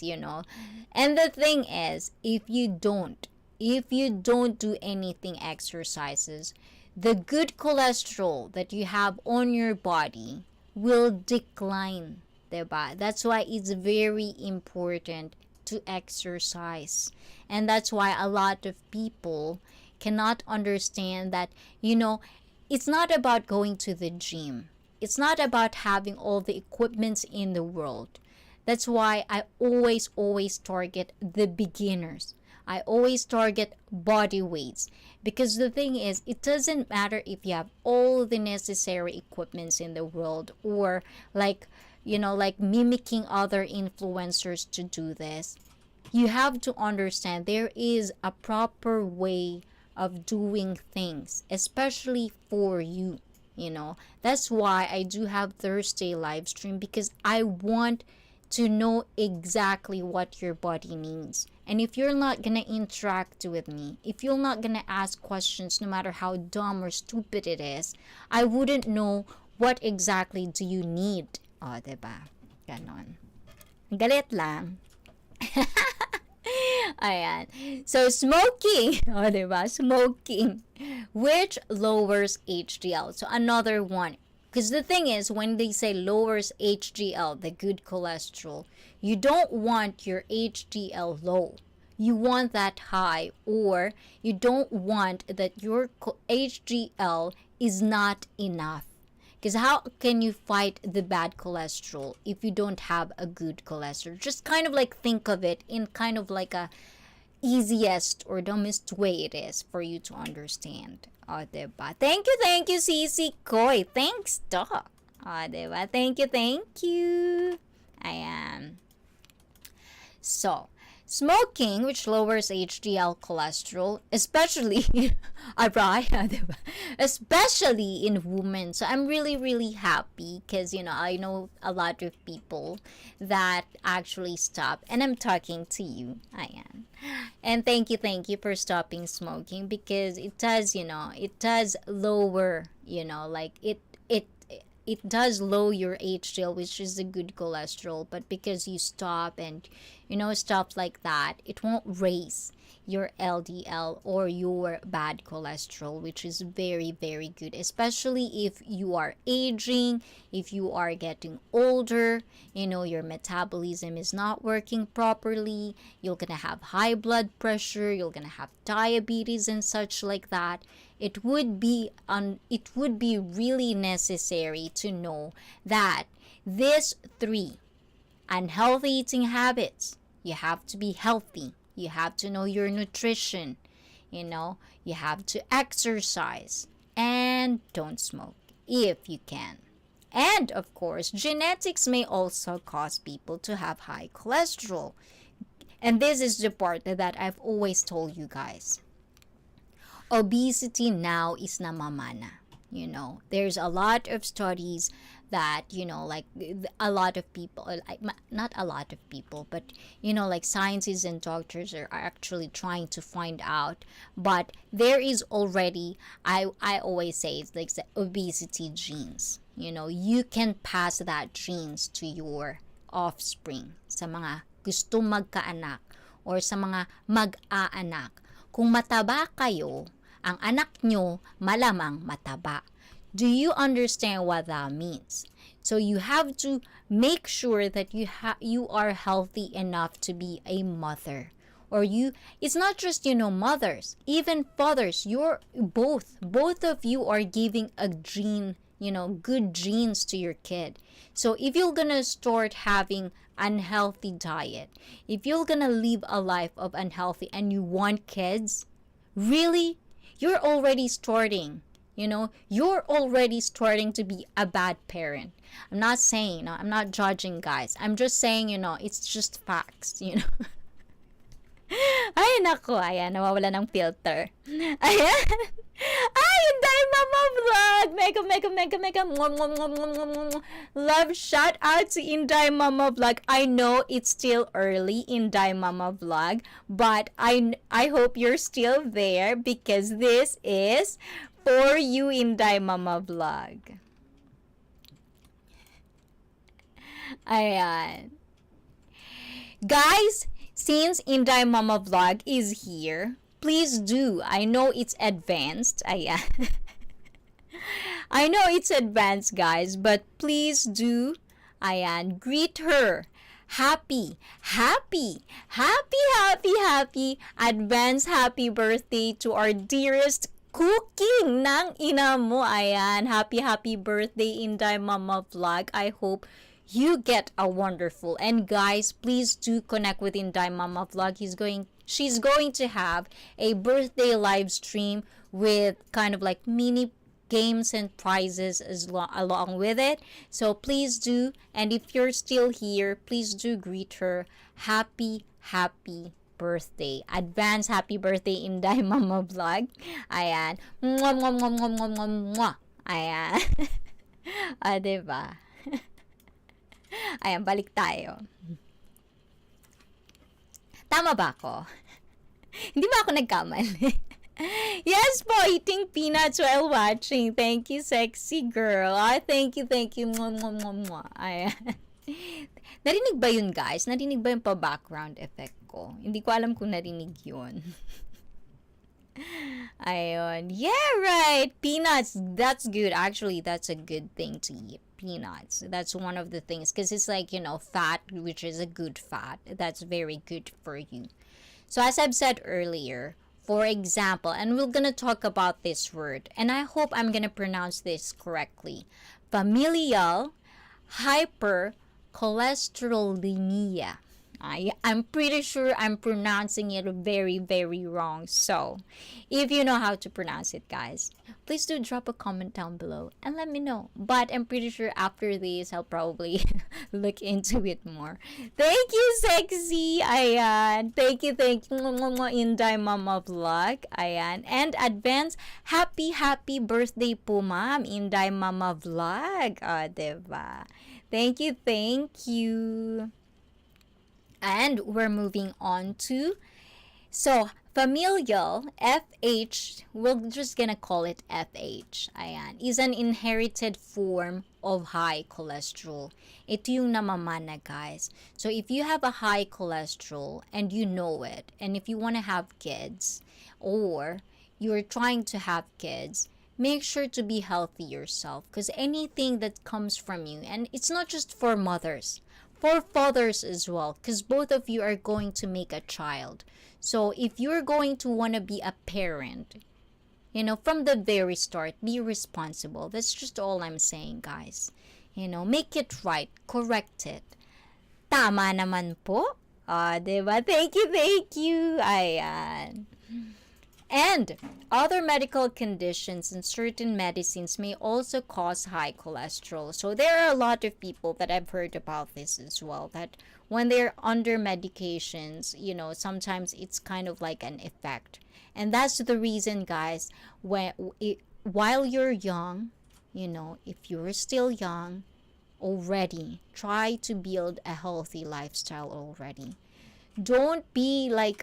And the thing is, if you don't do anything exercises, the good cholesterol that you have on your body will decline, diba? That's why it's very important to exercise. And that's why a lot of people cannot understand that, it's not about going to the gym. It's not about having all the equipments in the world. That's why I always target the beginners. I always target body weights. Because the thing is, it doesn't matter if you have all the necessary equipments in the world, or like mimicking other influencers to do this. You have to understand there is a proper way of doing things, especially for you. That's why I do have Thursday live stream, because I want to know exactly what your body needs. And if you're not gonna interact with me, if you're not gonna ask questions, no matter how dumb or stupid it is, I wouldn't know what exactly do you need. Diba? Ganon. Galit lang. Ayan. So, smoking. O, diba? Smoking. Which lowers HDL. So, another one. Because the thing is, when they say lowers HDL, the good cholesterol, you don't want your HDL low. You want that high, or you don't want that your HDL is not enough. Because how can you fight the bad cholesterol if you don't have a good cholesterol? Just kind of like think of it in kind of like a easiest or dumbest way it is for you to understand. O, diba? Thank you, Sisi Koy. Thanks, Doc. O, diba? Thank you. Ayan. So, smoking, which lowers HDL cholesterol, especially especially in women. So I'm really happy because I know a lot of people that actually stop, and I'm talking to you, Ayan. And thank you for stopping smoking, because it does, it does lower, like it does lower your HDL, which is a good cholesterol, but because you stop and stuff like that, it won't raise your LDL or your bad cholesterol, which is very good, especially if you are aging, if you are getting older, your metabolism is not working properly, you're gonna have high blood pressure, you're gonna have diabetes and such like that. It would be really necessary to know that these 3 unhealthy eating habits, you have to be healthy, you have to know your nutrition, you have to exercise, and don't smoke if you can. And of course, genetics may also cause people to have high cholesterol. And this is the part that I've always told you guys. Obesity now is namamana. There's a lot of studies that, like a lot of people, not a lot of people, but, like scientists and doctors are actually trying to find out. But there is already, I always say, it's like the obesity genes. You can pass that genes to your offspring, sa mga gusto magkaanak or sa mga mag-aanak. Kung mataba kayo, ang anak nyo malamang mataba. Do you understand what that means? So you have to make sure that you are healthy enough to be a mother. Or it's not just, mothers, even fathers. You're both of you are giving a gene, good genes to your kid. So if you're gonna start having unhealthy diet, if you're gonna live a life of unhealthy and you want kids, really, you're already starting to be a bad parent. I'm not saying, I'm not judging, guys. I'm just saying, it's just facts, Ay, nako, ayan, nawawala ng filter. Ayan. Ay, Inday Mama Vlog! Mega, love, shout out to Inday Mama Vlog. I know it's still early, Inday Mama Vlog, but I hope you're still there, because this is for you, Inday Mama Vlog. Ayan. Guys, since Inday Mama Vlog is here, please do. I know it's advanced. Ayan. I know it's advanced, guys, but please do. Ayan. Greet her. Happy advance happy birthday to our dearest cooking ng ina mo. Ayan. Happy birthday, Inday Mama Vlog. I hope you get a wonderful. And guys, please do connect with Inday Mama Vlog. She's going to have a birthday live stream with kind of like mini games and prizes along with it. So please do. And if you're still here, please do greet her. Happy birthday. Advance happy birthday, Inday Mama Vlog. Ayan. Mwah. Ayan. Diba? Ayan, balik tayo. Tama ba ako? Hindi ba ako nagkamali? Yes po, eating peanuts while watching. Thank you, sexy girl. Thank you. Mwah. Ayan. Narinig ba yun, guys? Narinig ba yung pa-background effect ko? Hindi ko alam kung narinig yun. Ayun. Yeah, right. Peanuts. That's good. Actually, that's a good thing to eat. Peanuts. That's one of the things. Because it's like, fat, which is a good fat. That's very good for you. So as I've said earlier, for example, and we're gonna talk about this word, and I hope I'm gonna pronounce this correctly. Familial hypercholesterolemia. I'm pretty sure I'm pronouncing it very, very wrong. So, if you know how to pronounce it, guys, please do drop a comment down below and let me know. But I'm pretty sure after this, I'll probably look into it more. Thank you, Sexy. Ayan. Thank you. Inday Mama Vlog. Ayan. And advance, happy birthday po, ma'am. Inday Mama Vlog. Diba? Thank you. And we're moving on to, so, familial, FH, we're just gonna call it FH, ayan, is an inherited form of high cholesterol. Ito yung namamana, guys. So, if you have a high cholesterol and you know it, and if you want to have kids, or you're trying to have kids, make sure to be healthy yourself, because anything that comes from you, and it's not just for mothers, for fathers as well, because both of you are going to make a child. So if you're going to want to be a parent, from the very start, be responsible. That's just all I'm saying, guys. Make it right, correct it. Tama naman po. Diba? Thank you. Ayan. And other medical conditions and certain medicines may also cause high cholesterol. So there are a lot of people that I've heard about this as well, that when they're under medications, sometimes it's kind of like an effect. And that's the reason, guys, while you're young, if you're still young already, try to build a healthy lifestyle already. Don't be like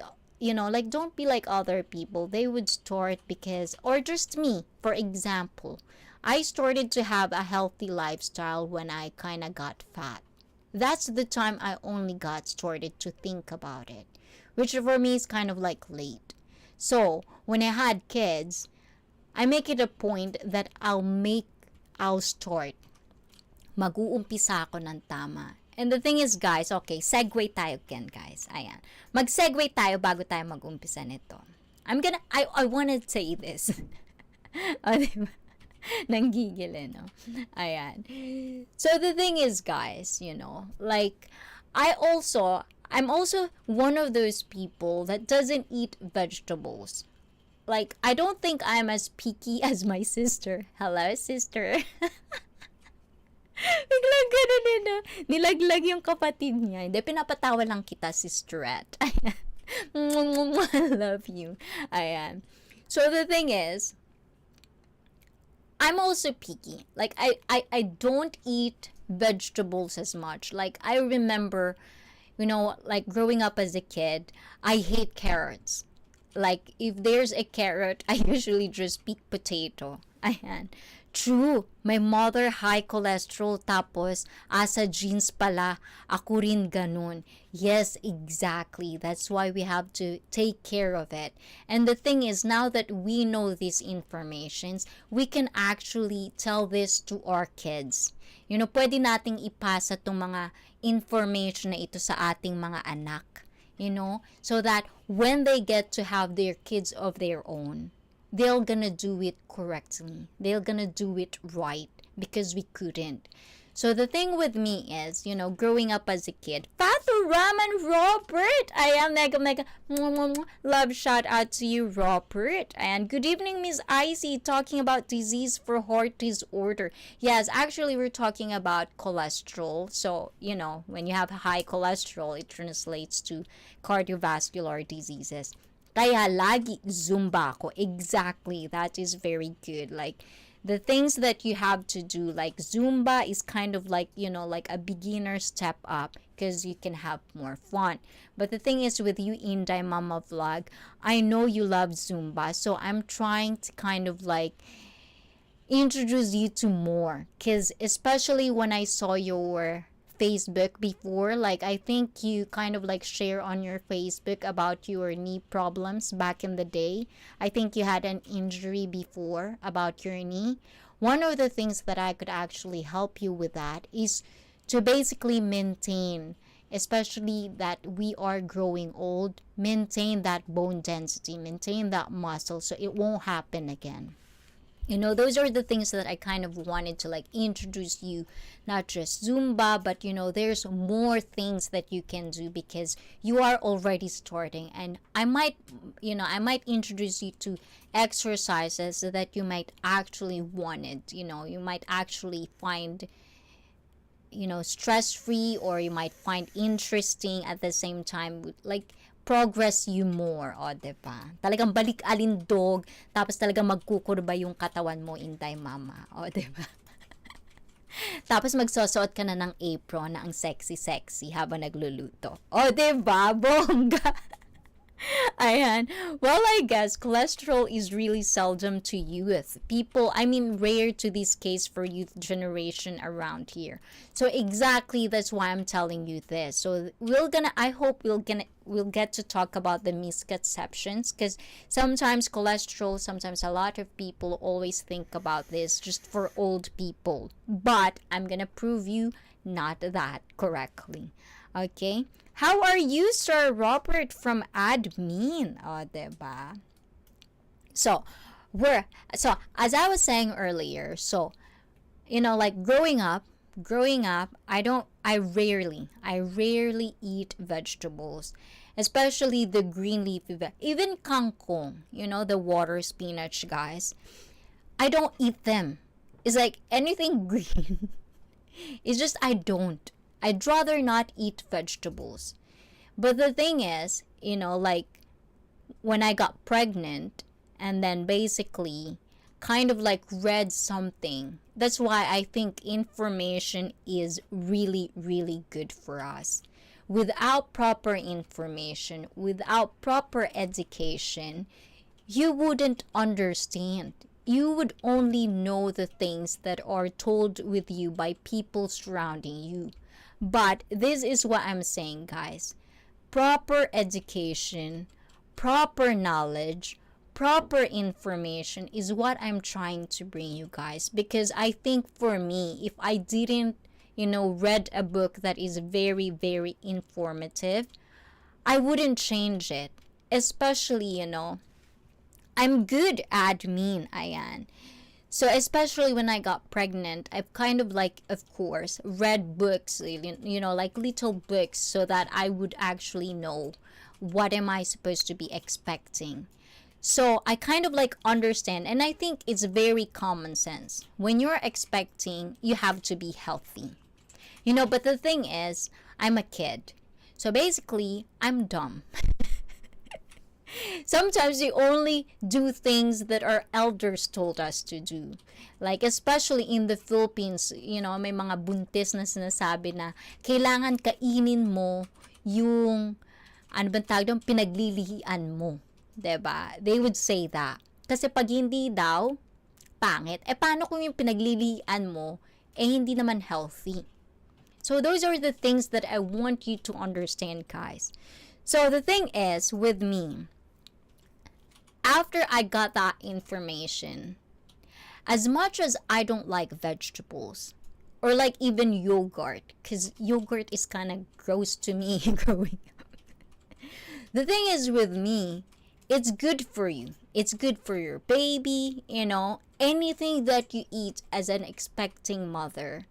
don't be like other people. They would start because, or just me, for example, I started to have a healthy lifestyle when I kind of got fat. That's the time I only got started to think about it, which for me is kind of like late. So when I had kids, I make it a point that I'll start. Mag-uumpisa ako ng tama. And the thing is, guys, okay, segue tayo again, guys. Ayan. Mag-segue tayo bago tayo mag-umpisa nito. I wanna say this. Diba? Nanggigil, no? Ayan. So the thing is, guys, like, I'm also one of those people that doesn't eat vegetables. Like, I don't think I'm as picky as my sister. Hello, sister. Biglang ganun nilaglag yung kapatid niya. Hindi, pinapatawa lang kita, sisterette. Ayan. Love you. Ayan. So the thing is, I'm also picky. Like, I don't eat vegetables as much. Like, I remember, like growing up as a kid, I hate carrots. Like, if there's a carrot, I usually just pick potato. Ayan. True, my mother high cholesterol, tapos asa genes pala, ako rin ganun. Yes, exactly. That's why we have to take care of it. And the thing is, now that we know these informations, we can actually tell this to our kids. Pwede nating ipasa itong mga information na ito sa ating mga anak. So that when they get to have their kids of their own, they're gonna do it correctly. They're gonna do it right because we couldn't. So the thing with me is, growing up as a kid, Father Raman Robert, I am mega love shout out to you, Robert. And good evening, Miss ICEE, talking about disease for heart disorder. Yes, actually we're talking about cholesterol. So, when you have high cholesterol, it translates to cardiovascular diseases. Kaya lagi Zumba ko. Exactly. That is very good. Like, the things that you have to do, like Zumba is kind of like, like a beginner step up because you can have more fun. But the thing is with you, Inday Mama Vlog, I know you love Zumba. So I'm trying to kind of like introduce you to more. Because especially when I saw your Facebook before. Like, I think you kind of like share on your Facebook about your knee problems back in the day. I think you had an injury before about your knee. One of the things that I could actually help you with that is to basically maintain, especially that we are growing old, maintain that bone density, maintain that muscle so it won't happen again. Those are the things that I kind of wanted to like introduce you, not just Zumba, but there's more things that you can do because you are already starting. And I might introduce you to exercises so that you might actually want it. You might actually find stress free, or you might find interesting at the same time, like progress you more, diba? Talagang balik alindog, tapos talagang magkukurba yung katawan mo, inday mama, diba? Tapos magsusuot ka na ng apron na ang sexy habang nagluluto. Diba? Bongga! Ayan. Well, I guess cholesterol is really seldom to youth. Rare to this case for youth generation around here. So exactly that's why I'm telling you this. So I hope we'll get to talk about the misconceptions, because sometimes a lot of people always think about this just for old people. But I'm gonna prove you not that correctly. Okay? How are you, Sir Robert from admin? Diba? So as I was saying earlier, like growing up, I rarely eat vegetables, especially the green leafy even kangkong, the water spinach, guys. I don't eat them. It's like anything green. It's just I'd rather not eat vegetables. But the thing is, like when I got pregnant and then basically kind of like read something. That's why I think information is really, really good for us. Without proper information, without proper education, you wouldn't understand. You would only know the things that are told with you by people surrounding you. But this is what I'm saying, guys. Proper education, proper knowledge, proper information is what I'm trying to bring you guys. Because I think for me, if I didn't, read a book that is very, very informative, I wouldn't change it. Especially, I'm good admin, ayan. So especially when I got pregnant, I've kind of like, of course, read books, like little books, so that I would actually know what am I supposed to be expecting. So I kind of like understand, and I think it's very common sense. When you're expecting, you have to be healthy. But the thing is, I'm a kid. So basically, I'm dumb. Sometimes we only do things that our elders told us to do. Like, especially in the Philippines, may mga buntis na sinasabi na kailangan kainin mo yung, pinaglilihian mo. Diba? They would say that. Kasi pag hindi daw, pangit. Paano kung yung pinaglilihian mo, hindi naman healthy? So those are the things that I want you to understand, guys. So the thing is, with me, after I got that information, as much as I don't like vegetables, or like even yogurt, because yogurt is kind of gross to me growing up. The thing is with me, it's good for you. It's good for your baby, anything that you eat as an expecting mother,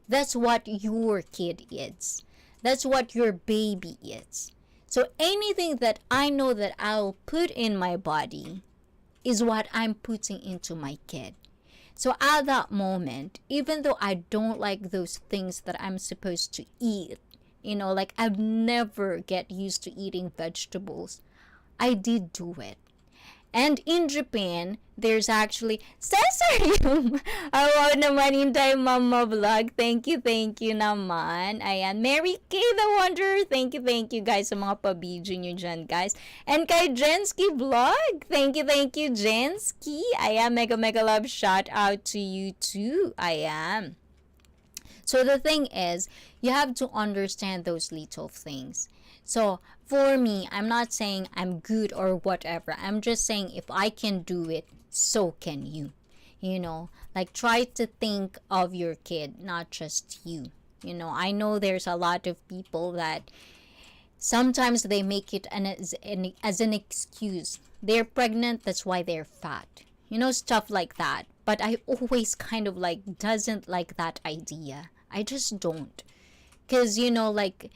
that's what your kid is. That's what your baby is. So anything that I know that I'll put in my body is what I'm putting into my kid. So at that moment, even though I don't like those things that I'm supposed to eat, like I've never get used to eating vegetables, I did do it. And in Japan, there's actually Cesarium. Wow naman Inday Mama Vlog. Thank you naman. Ayan, Mary K. the Wonder. Thank you guys sa mga pabidyo nyo dyan, guys. And kay Jensky Vlog. Thank you, Jensky. Ayan, mega love shout out to you too. Ayan. So the thing is, you have to understand those little things. So for me, I'm not saying I'm good or whatever. I'm just saying if I can do it, so can you. You know, like try to think of your kid, not just you. You know, I know there's a lot of people that sometimes they make it as an excuse. They're pregnant, that's why they're fat. You know, stuff like that. But I always kind of like doesn't like that idea. I just don't. Cuz you know like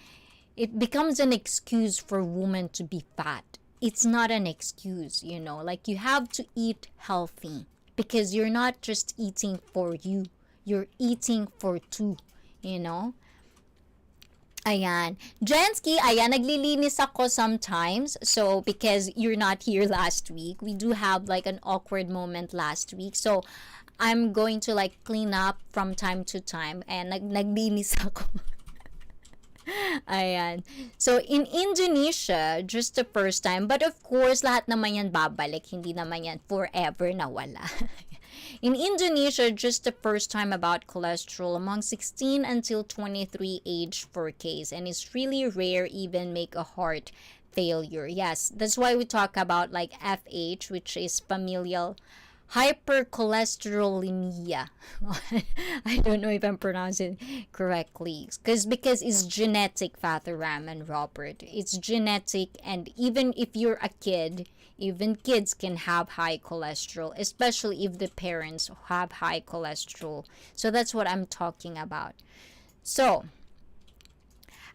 it becomes an excuse for women to be fat. It's not an excuse, you know. Like you have to eat healthy because you're not just eating for you. You're eating for two, you know. Ayan. Jensky, ayan, naglilinis ako sometimes. So, because you're not here last week, we do have like an awkward moment last week. So, I'm going to like clean up from time to time. And naglinis ako. Ayan. So, in Indonesia, just the first time. But of course, lahat naman yan babalik. Hindi naman yan forever na wala. In Indonesia, just the first time about cholesterol among 16 until 23 age for case. And it's really rare even make a heart failure. Yes, that's why we talk about like FH, which is familial hypercholesterolemia. I don't know if I'm pronouncing it correctly because it's genetic, Father Ram and Robert. It's genetic, and even if you're a kid, even kids can have high cholesterol, especially if the parents have high cholesterol. So that's what I'm talking about. So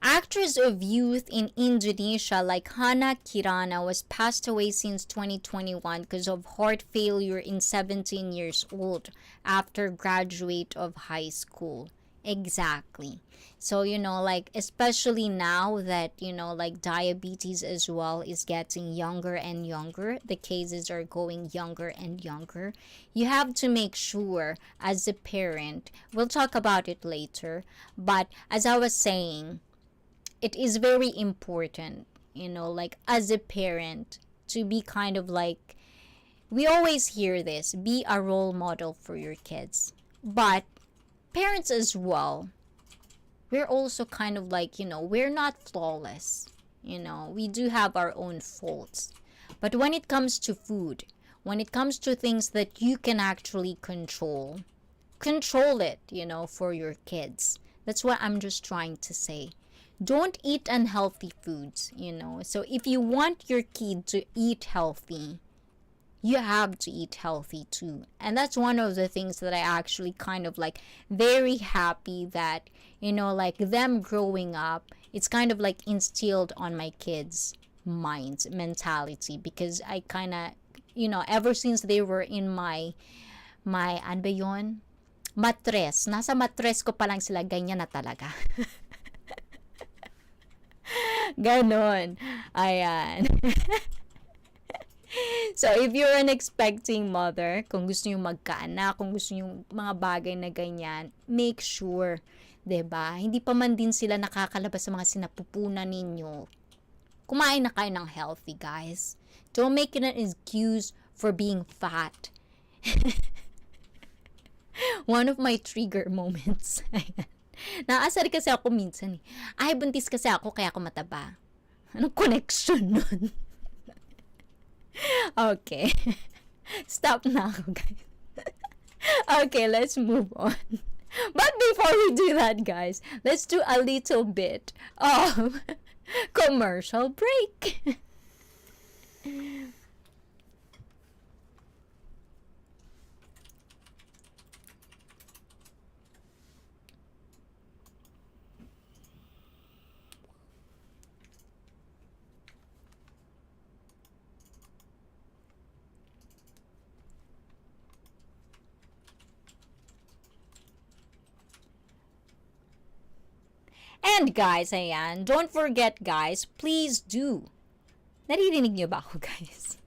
actress of youth in Indonesia like Hana Kirana was passed away since 2021 because of heart failure in 17 years old after graduate of high school. Exactly. So, you know, like, especially now that, you know, like diabetes as well is getting younger and younger, the cases are going younger and younger. You have to make sure as a parent, we'll talk about it later, but as I was saying, it is very important, you know, like as a parent to be kind of like, we always hear this, be a role model for your kids. But parents as well, we're also kind of like, you know, we're not flawless. You know, we do have our own faults. But when it comes to food, when it comes to things that you can actually control it, you know, for your kids. That's what I'm just trying to say. Don't eat unhealthy foods, you know. So if you want your kid to eat healthy, you have to eat healthy too. And that's one of the things that I actually kind of like very happy that, you know, like them growing up, it's kind of like instilled on my kids' minds, mentality, because I kind of, you know, ever since they were in my ano ba yun? Matres. Nasa matres ko pa lang sila, ganyan na talaga. Ganon. Ayan. So, if you're an expecting mother, kung gusto nyo magkaanak, kung gusto nyo mga bagay na ganyan, make sure, 'di ba? Hindi pa man din sila nakakalabas sa mga sinapupunan ninyo. Kumain na kayo ng healthy, guys. Don't make it an excuse for being fat. One of my trigger moments. Naasar kasi ako minsan. Ay, buntis kasi ako kaya ako mataba. Anong connection nun? Okay. Stop na ako, guys. Okay, let's move on. But before we do that, guys, let's do a little bit of commercial break. And guys, ayan, don't forget guys, please do. Naririnig niyo ba ako, guys?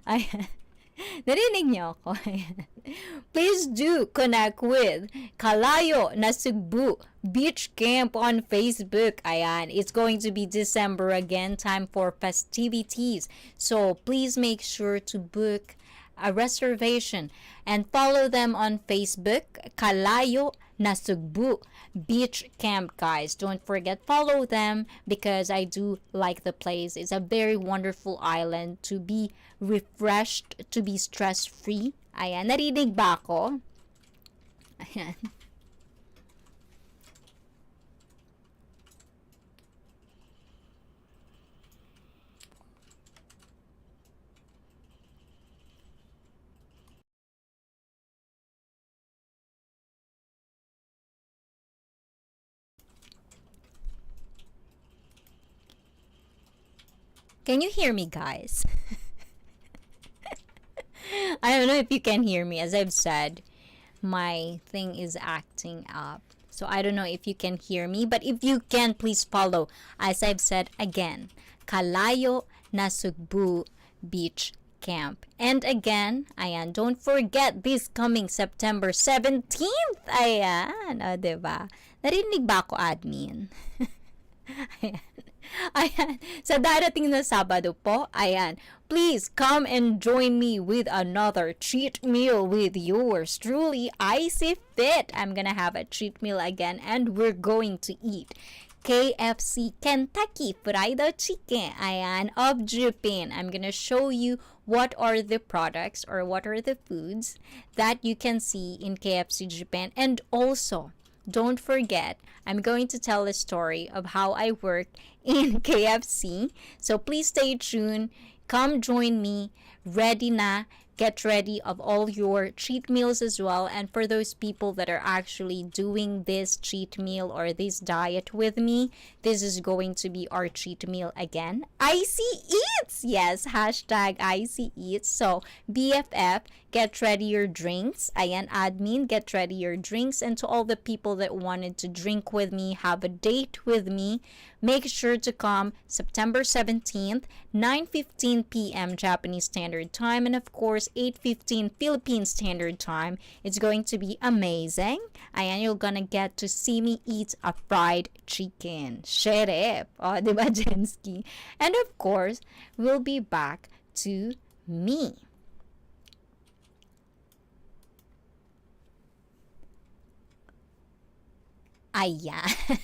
Ayan. Narinig niyo ako. Ayan. Please do connect with Kalayo na Cebu Beach Camp on Facebook. Ayan. It's going to be December again, time for festivities. So, please make sure to book a reservation, and follow them on Facebook, Kalayo Nasugbu Beach Camp, guys. Don't forget, follow them because I do like the place. It's a very wonderful island to be refreshed, to be stress-free. Ayan, narinig ba ako? Ayan. Can you hear me, guys? I don't know if you can hear me. As I've said, my thing is acting up. So I don't know if you can hear me. But if you can, please follow. As I've said again, Kalayo Nasugbu Beach Camp. And again, ayan, don't forget this coming September 17th. Ayan, o, diba? Narinig ba ako, admin? Ayan. Ayan, sa darating na Sabado po, ayan, please come and join me with another treat meal with yours truly, ICEE Fit. I'm gonna have a treat meal again and we're going to eat KFC Kentucky Fried Chicken, ayan, of Japan. I'm gonna show you what are the products or what are the foods that you can see in KFC Japan. And also, don't forget, I'm going to tell a story of how I work in KFC. So please stay tuned. Come join me. Ready na. Get ready of all your cheat meals as well. And for those people that are actually doing this cheat meal or this diet with me, this is going to be our cheat meal again. ICEE Eats! Yes, hashtag ICEE Eats. So, BFF, get ready your drinks. Ayan, admin, get ready your drinks. And to all the people that wanted to drink with me, have a date with me, make sure to come September 17th, 9:15 p.m. Japanese Standard Time, and of course, 8:15 Philippine Standard Time. It's going to be amazing. Ayan, you're gonna get to see me eat a fried chicken. Sherep. Oh, diba, Jensky? And of course, we'll be back to me. Ayan.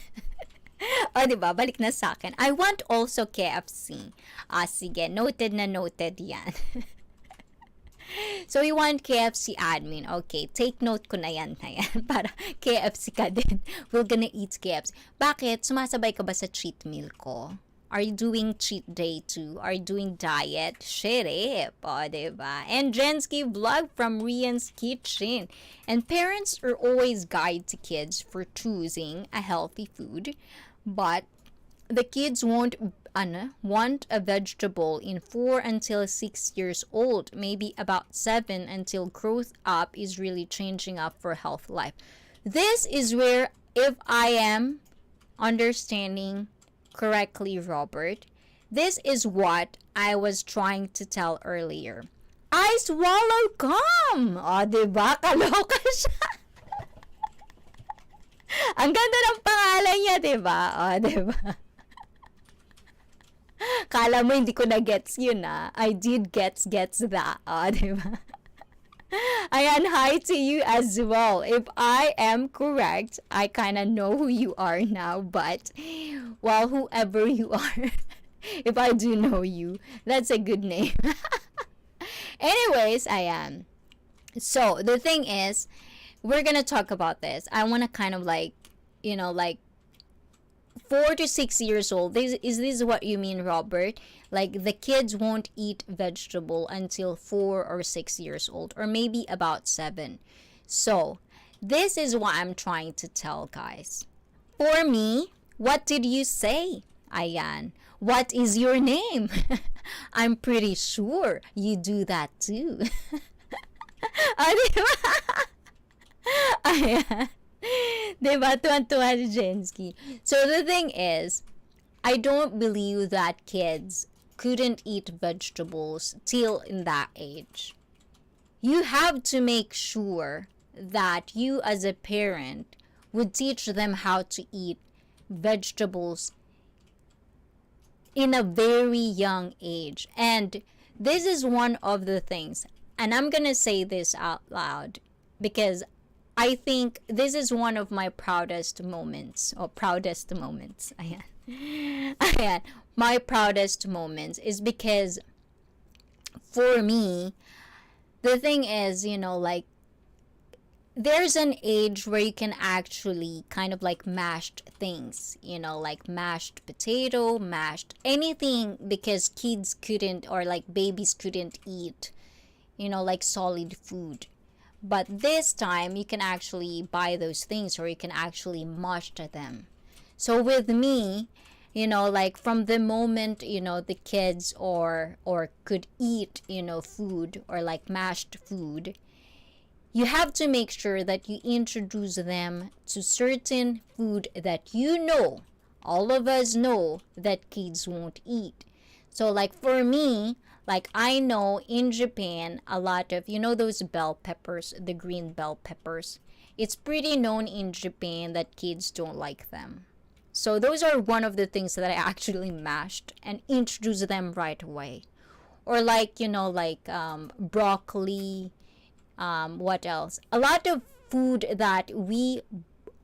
O, diba? Balik na sa akin. I want also KFC. Sige. Noted na noted yan. So, you want KFC admin. Okay, take note ko na yan. Para KFC ka din. We're gonna eat KFC. Bakit? Sumasabay ka ba sa cheat meal ko? Are you doing cheat day too? Are you doing diet? Share po, diba? And Jensky vlog from Rian's Kitchen. And parents are always guide to kids for choosing a healthy food. But the kids won't want a vegetable in 4 until 6 years old, maybe about 7 until growth up is really changing up for health life. This is where, if I am understanding correctly, Robert, this is what I was trying to tell earlier. I swallow gum! O, diba? Kaloka siya. Ang ganda ng pangalan niya, diba? O, diba? Kala mo hindi ko na-gets yun, ah. I did gets that. O, diba? Ayan, hi to you as well. If I am correct, I kind of know who you are now. But, well, whoever you are, if I do know you, that's a good name. Anyways, ayan. So, the thing is, we're gonna talk about this. I want to kind of like 4 to 6 years old. Is this what you mean, Robert? Like the kids won't eat vegetable until 4 or 6 years old, or maybe about 7. So, this is what I'm trying to tell, guys. For me, what did you say? Ayan. What is your name? I'm pretty sure you do that too. Ayan. Diba? Tuwan-tuwa si Jensky. So the thing is, I don't believe that kids couldn't eat vegetables till in that age. You have to make sure that you as a parent would teach them how to eat vegetables in a very young age. And this is one of the things. And I'm gonna say this out loud because I think this is one of my proudest moments, or proudest moments. Ayan. Ayan. My proudest moments is because for me, the thing is, like, there's an age where you can actually kind of like mashed things, like mashed potato, mashed anything, because kids couldn't, or like babies couldn't eat, like solid food. But this time, you can actually buy those things, or you can actually mash them. So with me, like from the moment, the kids or could eat, food, or like mashed food, you have to make sure that you introduce them to certain food that all of us know that kids won't eat. So like for me, like I know in Japan, a lot of, those bell peppers, the green bell peppers, it's pretty known in Japan that kids don't like them. So those are one of the things that I actually mashed and introduced them right away. Or like, broccoli, what else? A lot of food that we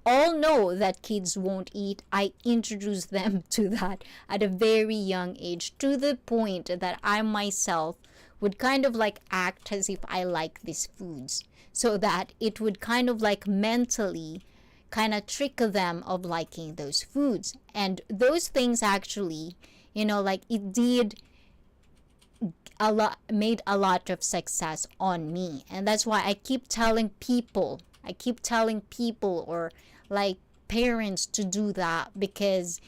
all know that kids won't eat, I introduce them to that at a very young age, to the point that I myself would kind of like act as if I like these foods, so that it would kind of like mentally kind of trick them of liking those foods. And those things actually, like it did made a lot of success on me. And that's why I keep telling people, or like parents, to do that, because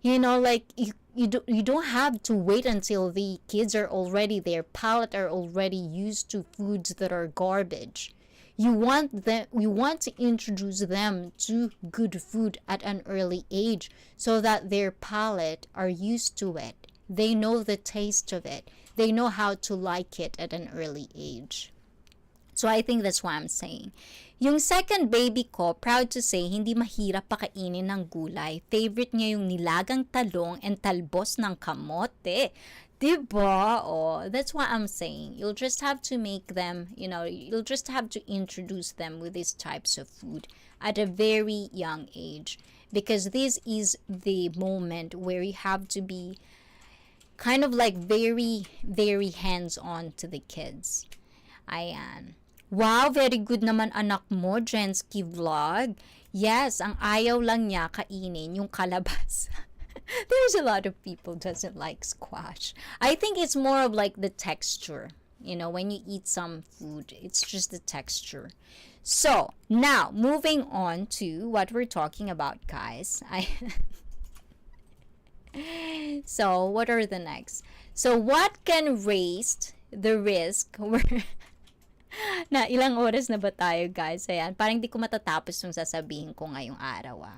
like you don't have to wait until the kids are already, their palate are already used to foods that are garbage. You want to introduce them to good food at an early age, so that their palate are used to it. They know the taste of it. They know how to like it at an early age. So I think that's what I'm saying. Yung second baby ko, proud to say, hindi mahirap pakainin ng gulay. Favorite niya yung nilagang talong and talbos ng kamote. Diba? Oh, that's what I'm saying. You'll just have to make them, you'll just have to introduce them with these types of food at a very young age. Because this is the moment where you have to be kind of like very, very hands-on to the kids. Ayan. Wow, very good naman anak mo, Jensky Vlog. Yes, ang ayaw lang niya kainin yung kalabasa. There's a lot of people doesn't like squash. I think it's more of like the texture. When you eat some food, it's just the texture. So, now, moving on to what we're talking about, guys. So, what are the next? So, what can raise the risk? Na ilang oras na ba tayo, guys? Ayan, parang di ko matatapos yung sasabihin ko ngayong araw.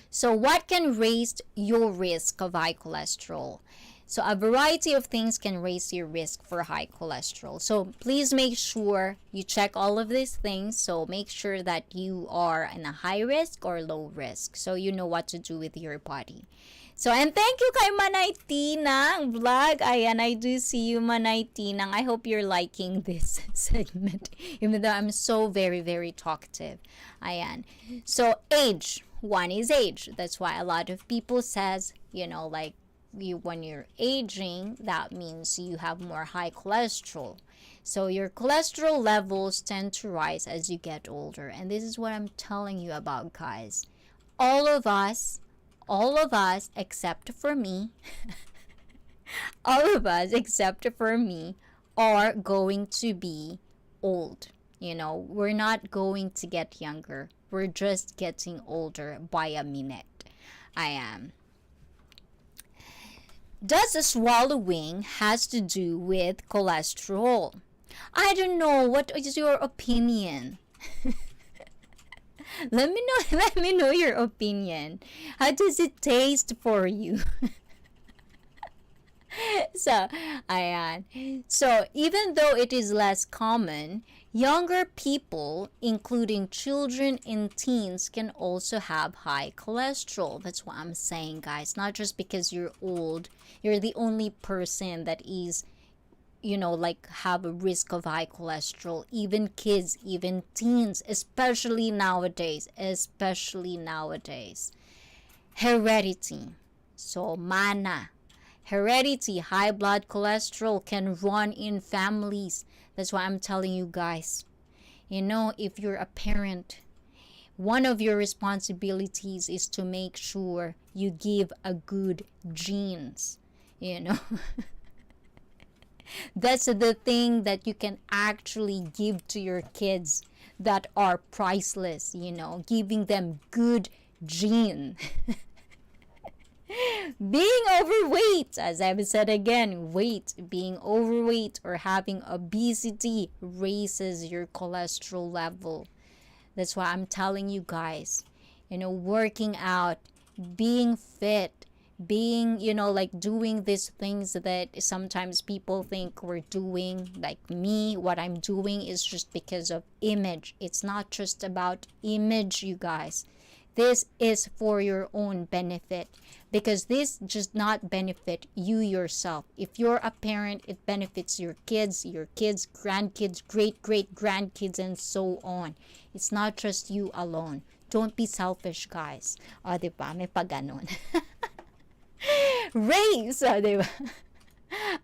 So, what can raise your risk of high cholesterol? So, a variety of things can raise your risk for high cholesterol. So, please make sure you check all of these things. So, make sure that you are in a high risk or low risk, so you know what to do with your body. So, and thank you kay Manay Tinang Vlog. Ayan, I do see you, Manay Tinang. I hope you're liking this segment, even though I'm so very, very talkative. Ayan. So, age. One is age. That's why a lot of people says, like, when you're aging, that means you have more high cholesterol. So your cholesterol levels tend to rise as you get older. And this is what I'm telling you about, guys. All of us except for me, all of us except for me are going to be old. We're not going to get younger. We're just getting older by a minute. I am. Does the swallowing has to do with cholesterol? I don't know. What is your opinion? Let me know your opinion. How does it taste for you? So, ayan. So, even though it is less common, younger people, including children and teens, can also have high cholesterol. That's what I'm saying, guys. Not just because you're old, you're the only person that is like have a risk of high cholesterol. Even kids, even teens, especially nowadays. Heredity. So mana. Heredity, high blood cholesterol can run in families. That's why I'm telling you guys. If you're a parent, one of your responsibilities is to make sure you give a good genes. That's the thing that you can actually give to your kids that are priceless, giving them good gene. Being overweight, as I've said again, being overweight or having obesity raises your cholesterol level. That's why I'm telling you guys, working out, being fit, being, like doing these things that sometimes people think we're doing, like me, what I'm doing is just because of image. It's not just about image, you guys. This is for your own benefit, because this does not benefit you yourself. If you're a parent, it benefits your kids, grandkids, great grandkids, and so on. It's not just you alone. Don't be selfish, guys. O, diba? May pag-ganon. Race, o, diba?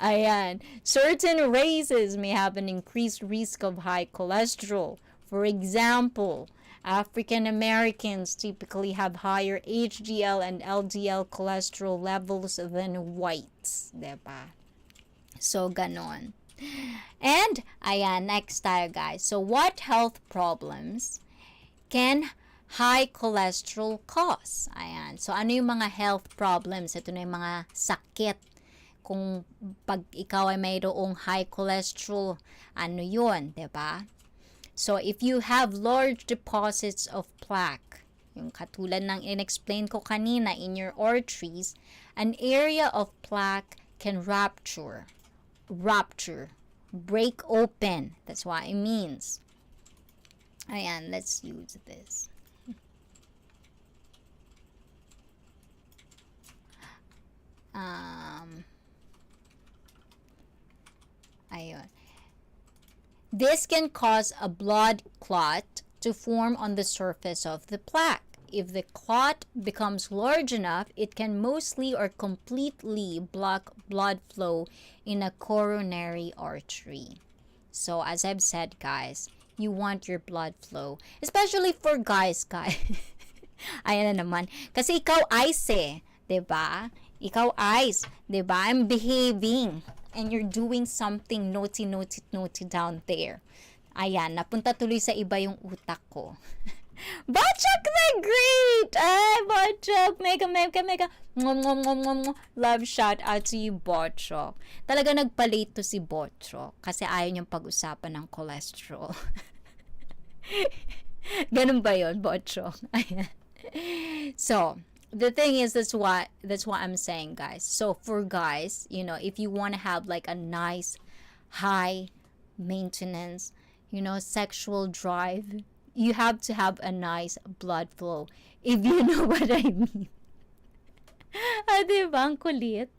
Ayan. Certain races may have an increased risk of high cholesterol. For example, African Americans typically have higher HDL and LDL cholesterol levels than whites, diba? So ganon. And ayan, next tayo, guys. So what health problems can high cholesterol cause? Ayan. So ano yung mga health problems? Ito na yung mga sakit. Kung pag ikaw ay mayroong high cholesterol, ano yun, diba? So, if you have large deposits of plaque, yung katulad ng in-explain ko kanina in your arteries, an area of plaque can rupture, break open. That's what it means. Ayan, let's use this. Ayun. This can cause a blood clot to form on the surface of the plaque. If the clot becomes large enough, it can mostly or completely block blood flow in a coronary artery. So, as I've said, guys, you want your blood flow, especially for guys. Ayan na naman. Kasi ikaw ICEE, diba? Ikaw ICE, diba? I'm behaving. And you're doing something naughty down there. Ayan, napunta tuloy sa iba yung utak ko. Botchok the Great! Ay, Botchok! Mega. Love shout out to you, Botchok. Talaga nagpa-late to si Botchok kasi ayaw niyang pag-usapan ng cholesterol. Ganun ba yun, Botchok? Ayan. So, the thing is, that's what I'm saying, guys. So for guys, if you want to have like a nice high maintenance, sexual drive, you have to have a nice blood flow, if you know what I mean. Diba, ang kulit?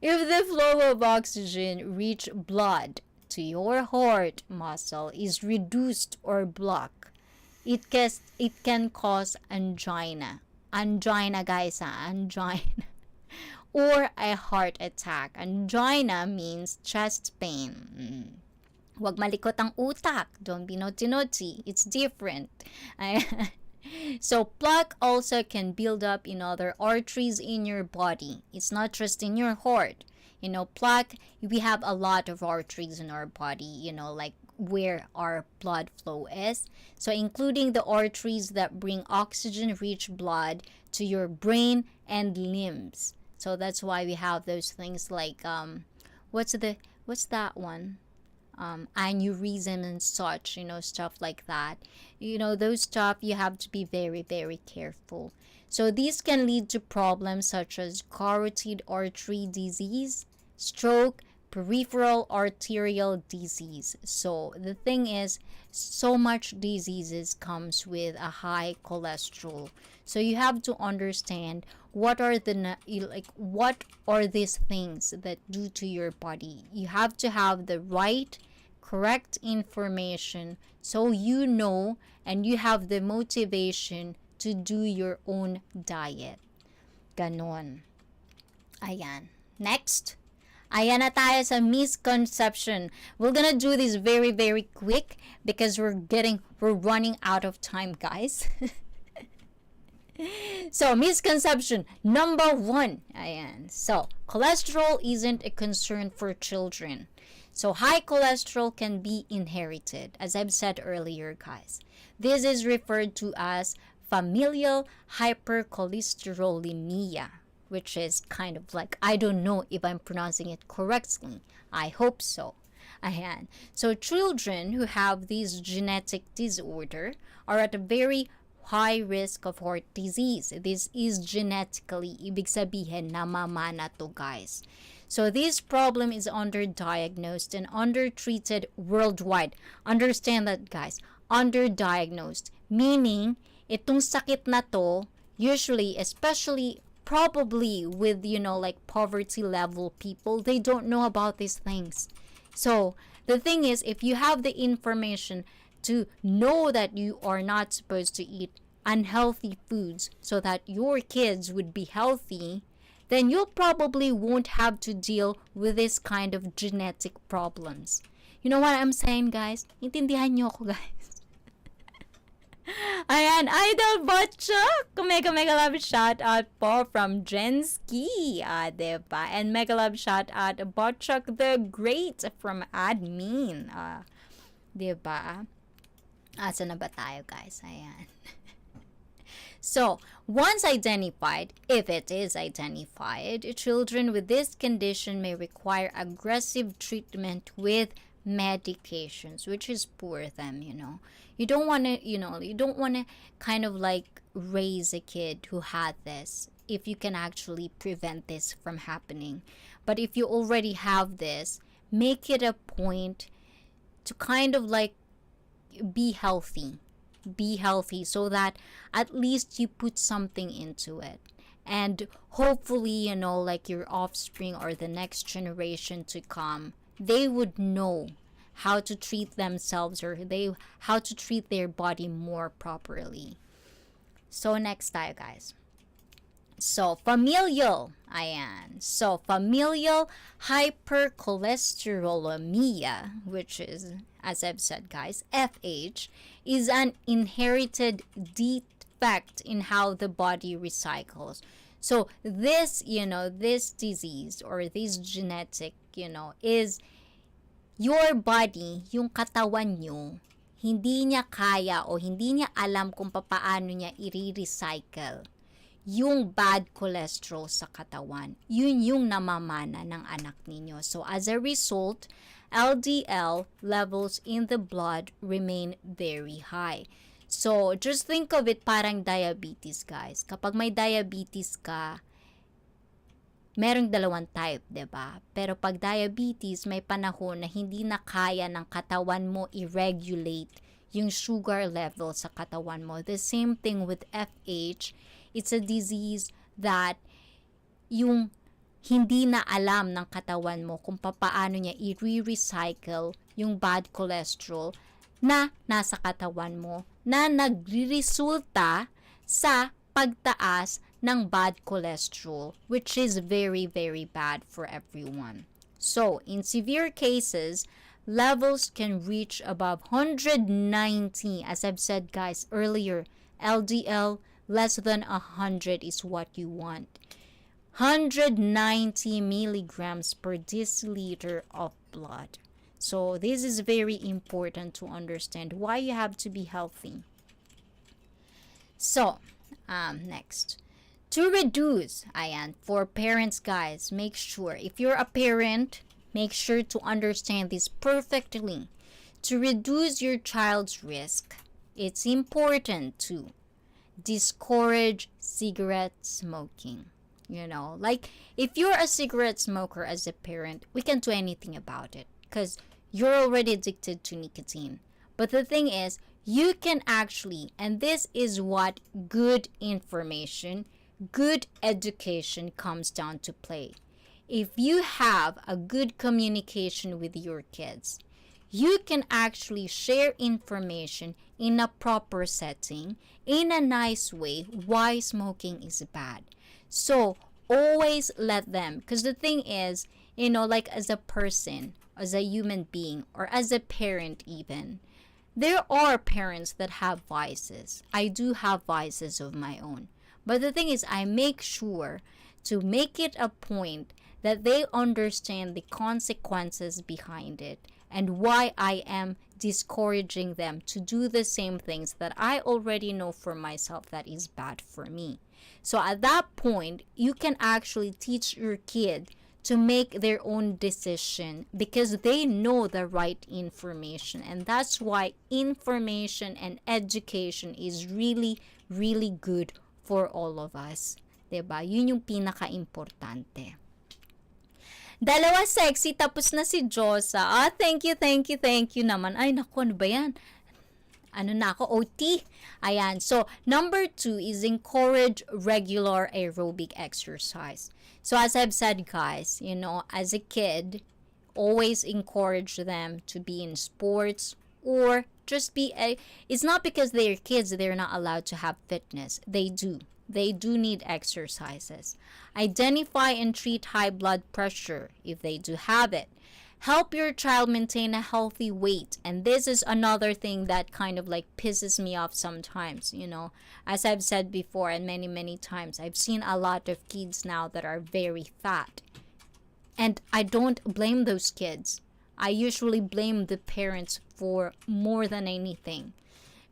If the flow of oxygen reach blood to your heart muscle is reduced or blocked, it can cause angina. Angina, guys, angina. Or a heart attack. Angina means chest pain. Huwag malikot ang utak. Don't be naughty. It's different. So, plaque also can build up in other arteries in your body. It's not just in your heart. Plaque, we have a lot of arteries in our body, like where our blood flow is. So including the arteries that bring oxygen-rich blood to your brain and limbs. So that's why we have those things like what's that one? Aneurysm and such, stuff like that. Those stuff you have to be very, very careful. So these can lead to problems such as carotid artery disease, stroke, peripheral arterial disease. So the thing is, so much diseases comes with a high cholesterol. So you have to understand what are what are these things that do to your body. You have to have the right, correct information so you know and you have the motivation to do your own diet. Ganon. Ayan. Next. Ayan na tayo sa misconception. We're gonna do this very, very quick because we're running out of time, guys. So, misconception number 1. Ayan. So, cholesterol isn't a concern for children. So, high cholesterol can be inherited, as I've said earlier, guys. This is referred to as familial hypercholesterolemia, which is kind of like, I don't know if I'm pronouncing it correctly. I hope so. Ayan. So, children who have this genetic disorder are at a very high risk of heart disease. This is genetically, ibig sabihin, namamana to, guys. So this problem is underdiagnosed and undertreated worldwide. Understand that, guys. Underdiagnosed. Meaning, itong sakit na to, usually, especially, probably with, like poverty level people, they don't know about these things. So, the thing is, if you have the information to know that you are not supposed to eat unhealthy foods so that your kids would be healthy, then you probably won't have to deal with this kind of genetic problems. You know what I'm saying, guys? Intindihan nyo ako, guys. Ayan, Idol Botchok! Mega love shout out po from Jenski. Diba? And mega love shout out Botchok the Great from Admin. Diba? Asa na ba tayo, guys? Ayan. So, once identified, if it is identified, children with this condition may require aggressive treatment with medications, which is poor them, You don't want to, you don't want to kind of like raise a kid who had this if you can actually prevent this from happening. But if you already have this, make it a point to kind of like be healthy so that at least you put something into it, and hopefully like your offspring or the next generation to come, they would know how to treat themselves or how to treat their body more properly. So next tayo, guys. So familial hypercholesterolemia, which is, as I've said, guys, FH, is an inherited defect in how the body recycles. So this, this disease or this genetic, is your body, yung katawan nyo, hindi niya kaya o hindi niya alam kung paano niya i-recycle yung bad cholesterol sa katawan. Yun yung namamana ng anak ninyo. So as a result, LDL levels in the blood remain very high. So just think of it parang diabetes, guys. Kapag may diabetes ka, merong dalawang type, 'di ba? Pero pag diabetes, may panahon na hindi na kaya ng katawan mo i-regulate yung sugar level sa katawan mo. The same thing with FH. It's a disease that yung hindi na alam ng katawan mo kung paano niya i-recycle yung bad cholesterol na nasa katawan mo na nagresulta sa pagtaas ng bad cholesterol, which is very, very bad for everyone. So, in severe cases, levels can reach above 190. As I've said, guys, earlier, LDL less than 100 is what you want. 190 milligrams per deciliter of blood. So this is very important to understand why you have to be healthy. So, next. To reduce, for parents, guys, make sure, if you're a parent, make sure to understand this perfectly. To reduce your child's risk, it's important to discourage cigarette smoking. Like if you're a cigarette smoker as a parent, we can't do anything about it because you're already addicted to nicotine. But the thing is, you can actually, and this is what good information, good education comes down to play. If you have a good communication with your kids, you can actually share information in a proper setting, in a nice way, why smoking is bad. So always let them, because the thing is, like as a person, as a human being, or as a parent even, there are parents that have vices. I do have vices of my own. But the thing is, I make sure to make it a point that they understand the consequences behind it and why I am discouraging them to do the same things that I already know for myself that is bad for me. So at that point, you can actually teach your kid to make their own decision because they know the right information. And that's why information and education is really, really good for all of us. Diba? Yun yung pinaka-importante. Dalawa sexy, tapos na si Josa. Thank you naman. Ay, naku, ano ba yan? Ano na ako? OT. Ayan. So, number 2 is encourage regular aerobic exercise. So, as I've said, guys, as a kid, always encourage them to be in sports or just it's not because they're kids they're not allowed to have fitness. They do need exercises. Identify and treat high blood pressure if they do have it. Help your child maintain a healthy weight. And this is another thing that kind of like pisses me off sometimes, As I've said before and many, many times, I've seen a lot of kids now that are very fat. And I don't blame those kids. I usually blame the parents for more than anything.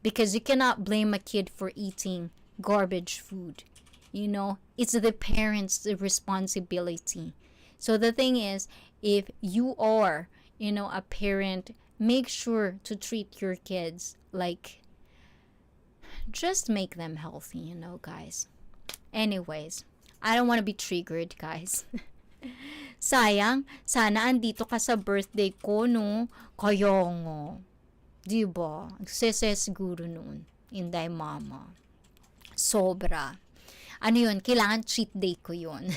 Because you cannot blame a kid for eating garbage food. It's the parents' responsibility. So the thing is, if you are, a parent, make sure to treat your kids like, just make them healthy, guys. Anyways, I don't want to be triggered, guys. Sayang, sana andito ka sa birthday ko, no? Kaya nga. Diba? Siguro noon. Inday mama. Sobra. Ano yun? Kailangan cheat day ko yun.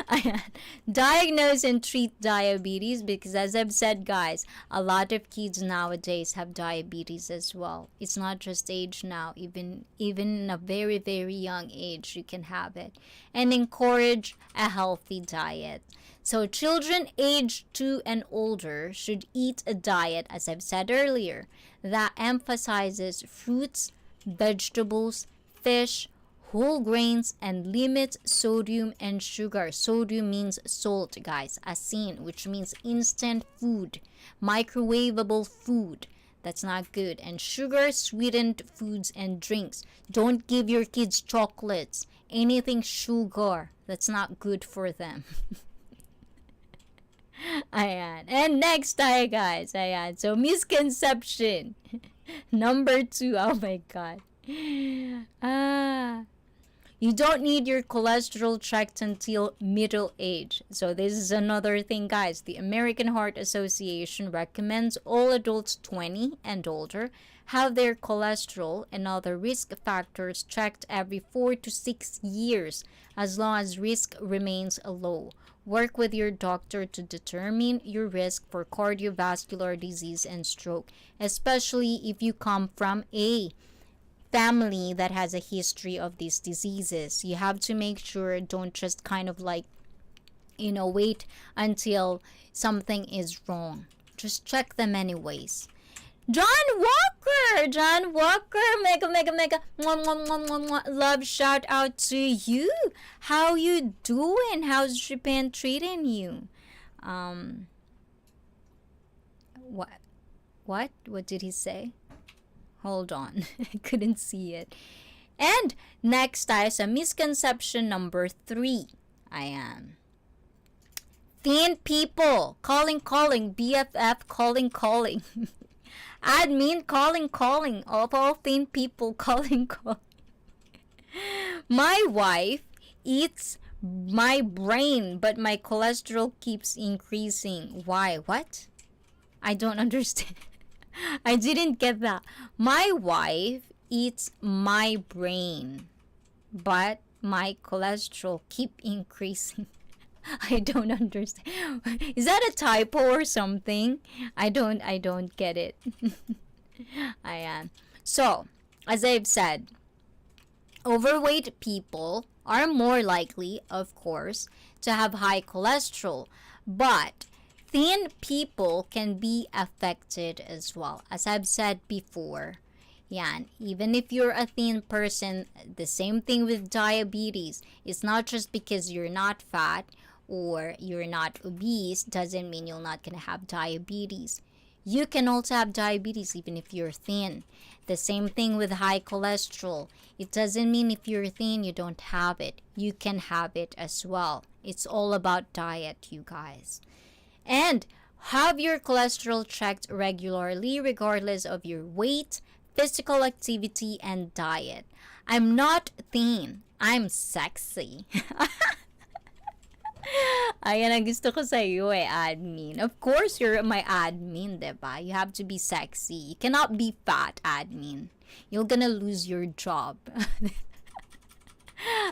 Ayan. Diagnose and treat diabetes because as I've said, guys, a lot of kids nowadays have diabetes as well. It's not just age now. Even in a very, very young age, you can have it. And encourage a healthy diet. So children aged 2 and older should eat a diet, as I've said earlier, that emphasizes fruits, vegetables, fish, whole grains, and limits sodium and sugar. Sodium means salt, guys. Asin, which means instant food, microwavable food. That's not good. And sugar, sweetened foods and drinks. Don't give your kids chocolates. Anything sugar. That's not good for them. Ayan. And next tayo, guys. Ayan. So, misconception. Number 2. Oh my God. You don't need your cholesterol checked until middle age. So this is another thing, guys. The American Heart Association recommends all adults 20 and older have their cholesterol and other risk factors checked every 4 to 6 years as long as risk remains low. Work with your doctor to determine your risk for cardiovascular disease and stroke, especially if you come from a family that has a history of these diseases. You have to make sure, don't just kind of like, wait until something is wrong. Just check them anyways. John Walker, mega mwah, mwah, mwah, mwah, mwah. Love shout out to you. How you doing? How's Japan treating you? What did he say? Hold on. I couldn't see it. And next tayo sa misconception number 3. Ayan. Thin people. Calling. BFF calling. Admin calling. Of all thin people calling. My wife eats my brain, but my cholesterol keeps increasing. Why? What? I don't understand. I didn't get that. My wife eats my brain, but my cholesterol keep increasing. I don't understand. Is that a typo or something? I don't get it. I am. So, as I've said, overweight people are more likely, of course, to have high cholesterol, but thin people can be affected as well. As I've said before, yan, even if you're a thin person, the same thing with diabetes. It's not just because you're not fat or you're not obese doesn't mean you're not going to have diabetes. You can also have diabetes even if you're thin. The same thing with high cholesterol. It doesn't mean if you're thin you don't have it. You can have it as well. It's all about diet, you guys. And have your cholesterol checked regularly regardless of your weight, physical activity, and diet. I'm not thin. I'm sexy. Ayan ang gusto ko sa iyo admin. Of course, you're my admin, diba? You have to be sexy. You cannot be fat, admin. You're gonna lose your job.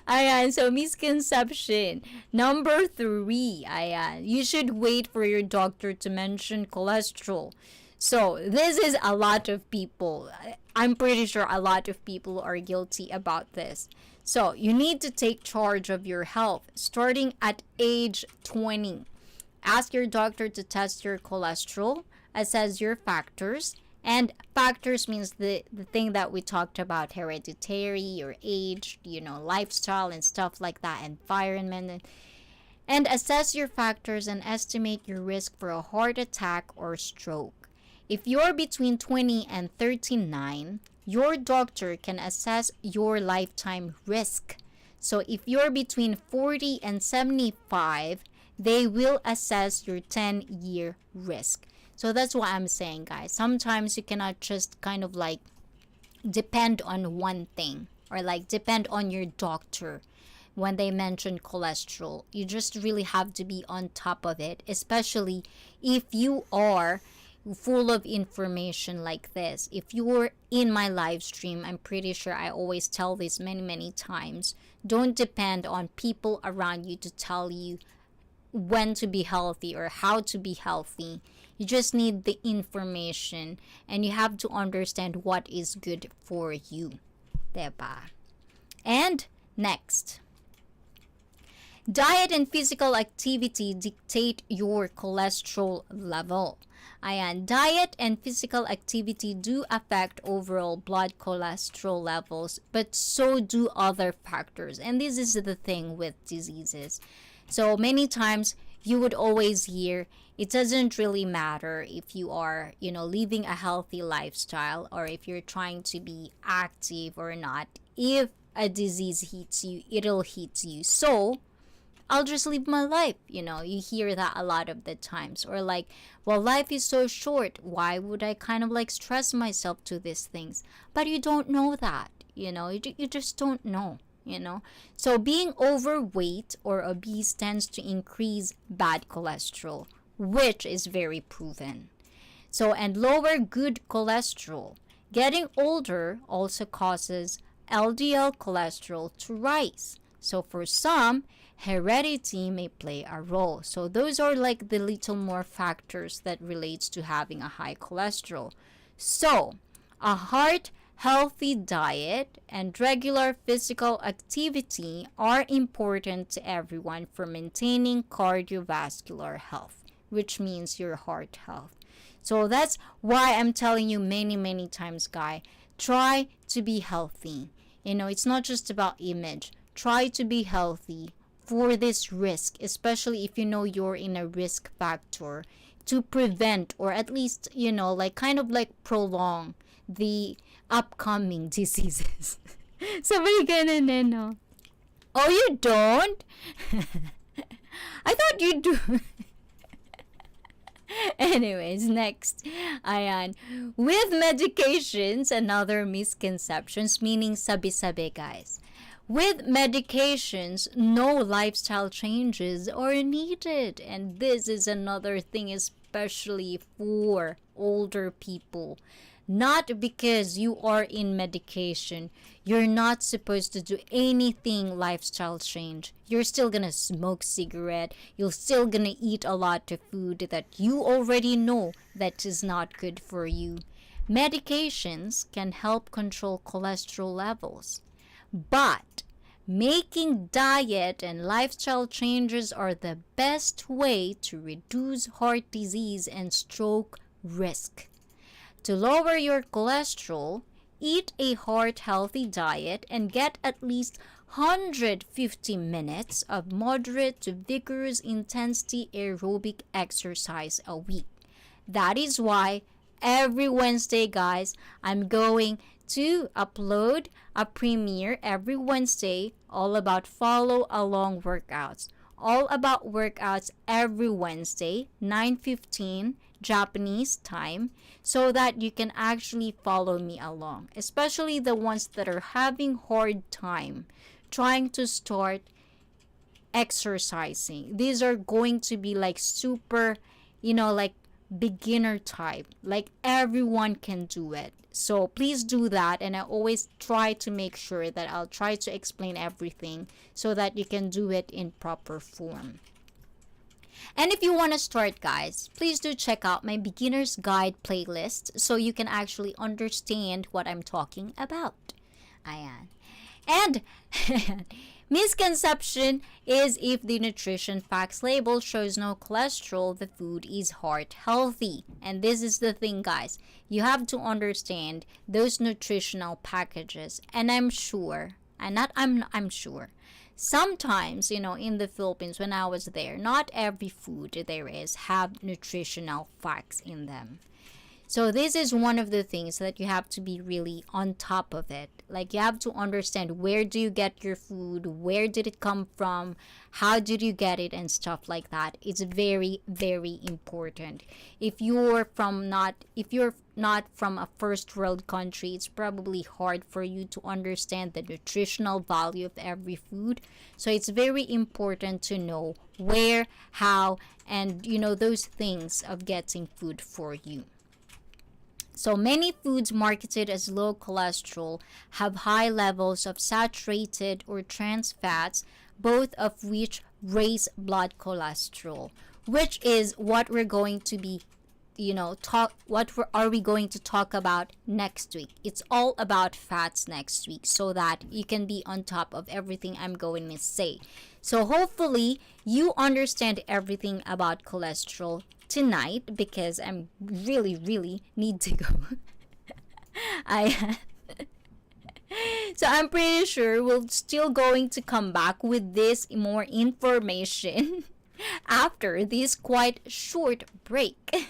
Ayan, so misconception. Number 3, ayan, you should wait for your doctor to mention cholesterol. So, this is a lot of people. I'm pretty sure a lot of people are guilty about this. So, you need to take charge of your health starting at age 20. Ask your doctor to test your cholesterol, assess your factors, and factors means the thing that we talked about, hereditary, your age, lifestyle and stuff like that, environment, and assess your factors and estimate your risk for a heart attack or stroke. If you're between 20 and 39, your doctor can assess your lifetime risk. So if you're between 40 and 75, they will assess your 10-year risk. So that's what I'm saying, guys. Sometimes you cannot just kind of like depend on one thing or like depend on your doctor when they mention cholesterol. You just really have to be on top of it, especially if you are full of information like this. If you're in my live stream, I'm pretty sure I always tell this many times. Don't depend on people around you to tell you when to be healthy or how to be healthy. You just need the information and you have to understand what is good for you. Diba? And next, diet and physical activity dictate your cholesterol level. Ayan, diet and physical activity do affect overall blood cholesterol levels, but so do other factors. And this is the thing with diseases. So many times you would always hear it doesn't really matter if you are, living a healthy lifestyle or if you're trying to be active or not. If a disease hits you, it'll hit you. So I'll just live my life. You hear that a lot of the times. Or like, well, life is so short. Why would I kind of like stress myself to these things? But you don't know that. You just don't know. So being overweight or obese tends to increase bad cholesterol, which is very proven. So, and lower good cholesterol. Getting older also causes LDL cholesterol to rise. So for some, heredity may play a role. So those are like the little more factors that relates to having a high cholesterol. So a heart healthy diet and regular physical activity are important to everyone for maintaining cardiovascular health, which means your heart health. So that's why I'm telling you many times, guys, try to be healthy. It's not just about image. Try to be healthy for this risk, especially if you're in a risk factor, to prevent or at least, kind of prolong the upcoming diseases. Somebody ganun eh, no? Oh, you don't? I thought you do. Anyways, next. Ayan. With medications and other misconceptions, meaning sabi-sabi, guys. With medications, no lifestyle changes are needed. And this is another thing, especially for older people. Not because you are in medication, you're not supposed to do anything lifestyle change. You're still gonna smoke cigarette. You're still gonna eat a lot of food that you already know that is not good for you. Medications can help control cholesterol levels. But making diet and lifestyle changes are the best way to reduce heart disease and stroke risk. To lower your cholesterol, eat a heart healthy diet and get at least 150 minutes of moderate to vigorous intensity aerobic exercise a week. That is why every Wednesday, guys, I'm going to upload a premiere every Wednesday all about follow along workouts. All about workouts every Wednesday, 9:15 Japanese time, so that you can actually follow me along, especially the ones that are having hard time trying to start exercising. These are going to be like super, like beginner type. Like everyone can do it. So please do that, and I always try to make sure that I'll try to explain everything so that you can do it in proper form. And if you want to start, guys, please do check out my beginner's guide playlist so you can actually understand what I'm talking about. Ayan. And misconception is if the nutrition facts label shows no cholesterol, the food is heart healthy. And this is the thing, guys. You have to understand those nutritional packages. And I'm sure, I'm sure. Sometimes, in the Philippines when I was there, not every food there is have nutritional facts in them. So this is one of the things that you have to be really on top of it. Like you have to understand, where do you get your food? Where did it come from? How did you get it? And stuff like that. It's very, very important. If you're not from a first world country, it's probably hard for you to understand the nutritional value of every food. So it's very important to know where, how, and those things of getting food for you. So many foods marketed as low cholesterol have high levels of saturated or trans fats, both of which raise blood cholesterol, which is what we're going to be are we going to talk about next week. It's all about fats next week, so that you can be on top of everything I'm going to say. So hopefully you understand everything about cholesterol tonight, because I'm really need to go. So I'm pretty sure we're still going to come back with this more information after this quite short break.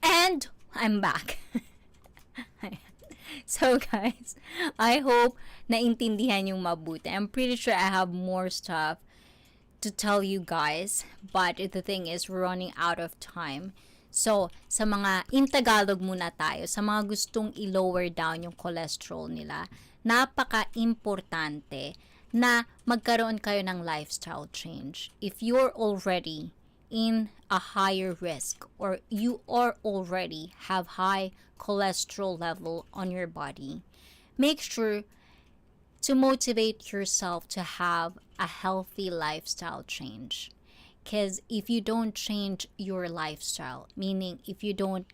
And I'm back. So guys, I hope naintindihan yung mabuti. I'm pretty sure I have more stuff to tell you guys, but the thing is we're running out of time. So, sa mga in Tagalog muna tayo, sa mga gustong i-lower down yung cholesterol nila, napaka-importante na magkaroon kayo ng lifestyle change. If you're already in a higher risk, or you are already have high cholesterol level on your body, make sure to motivate yourself to have a healthy lifestyle change. Because if you don't change your lifestyle, meaning if you don't,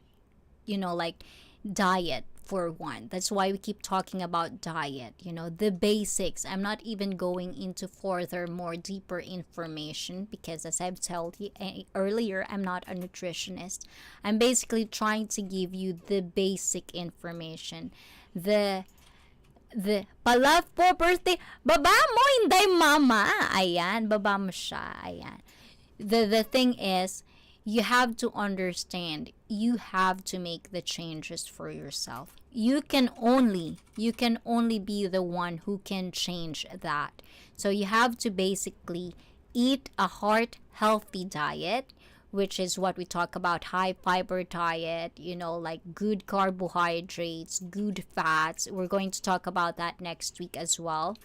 diet for one. That's why we keep talking about diet, the basics. I'm not even going into further more deeper information because, as I've told you earlier, I'm not a nutritionist. I'm basically trying to give you the basic information. The palove po birthday, baba mo, hindi mama. Ayan, baba mo siya. Ayan. The thing is, you have to understand, you have to make the changes for yourself. You can only be the one who can change that. So you have to basically eat a heart healthy diet, which is what we talk about, high fiber diet, like good carbohydrates, good fats. We're going to talk about that next week as well.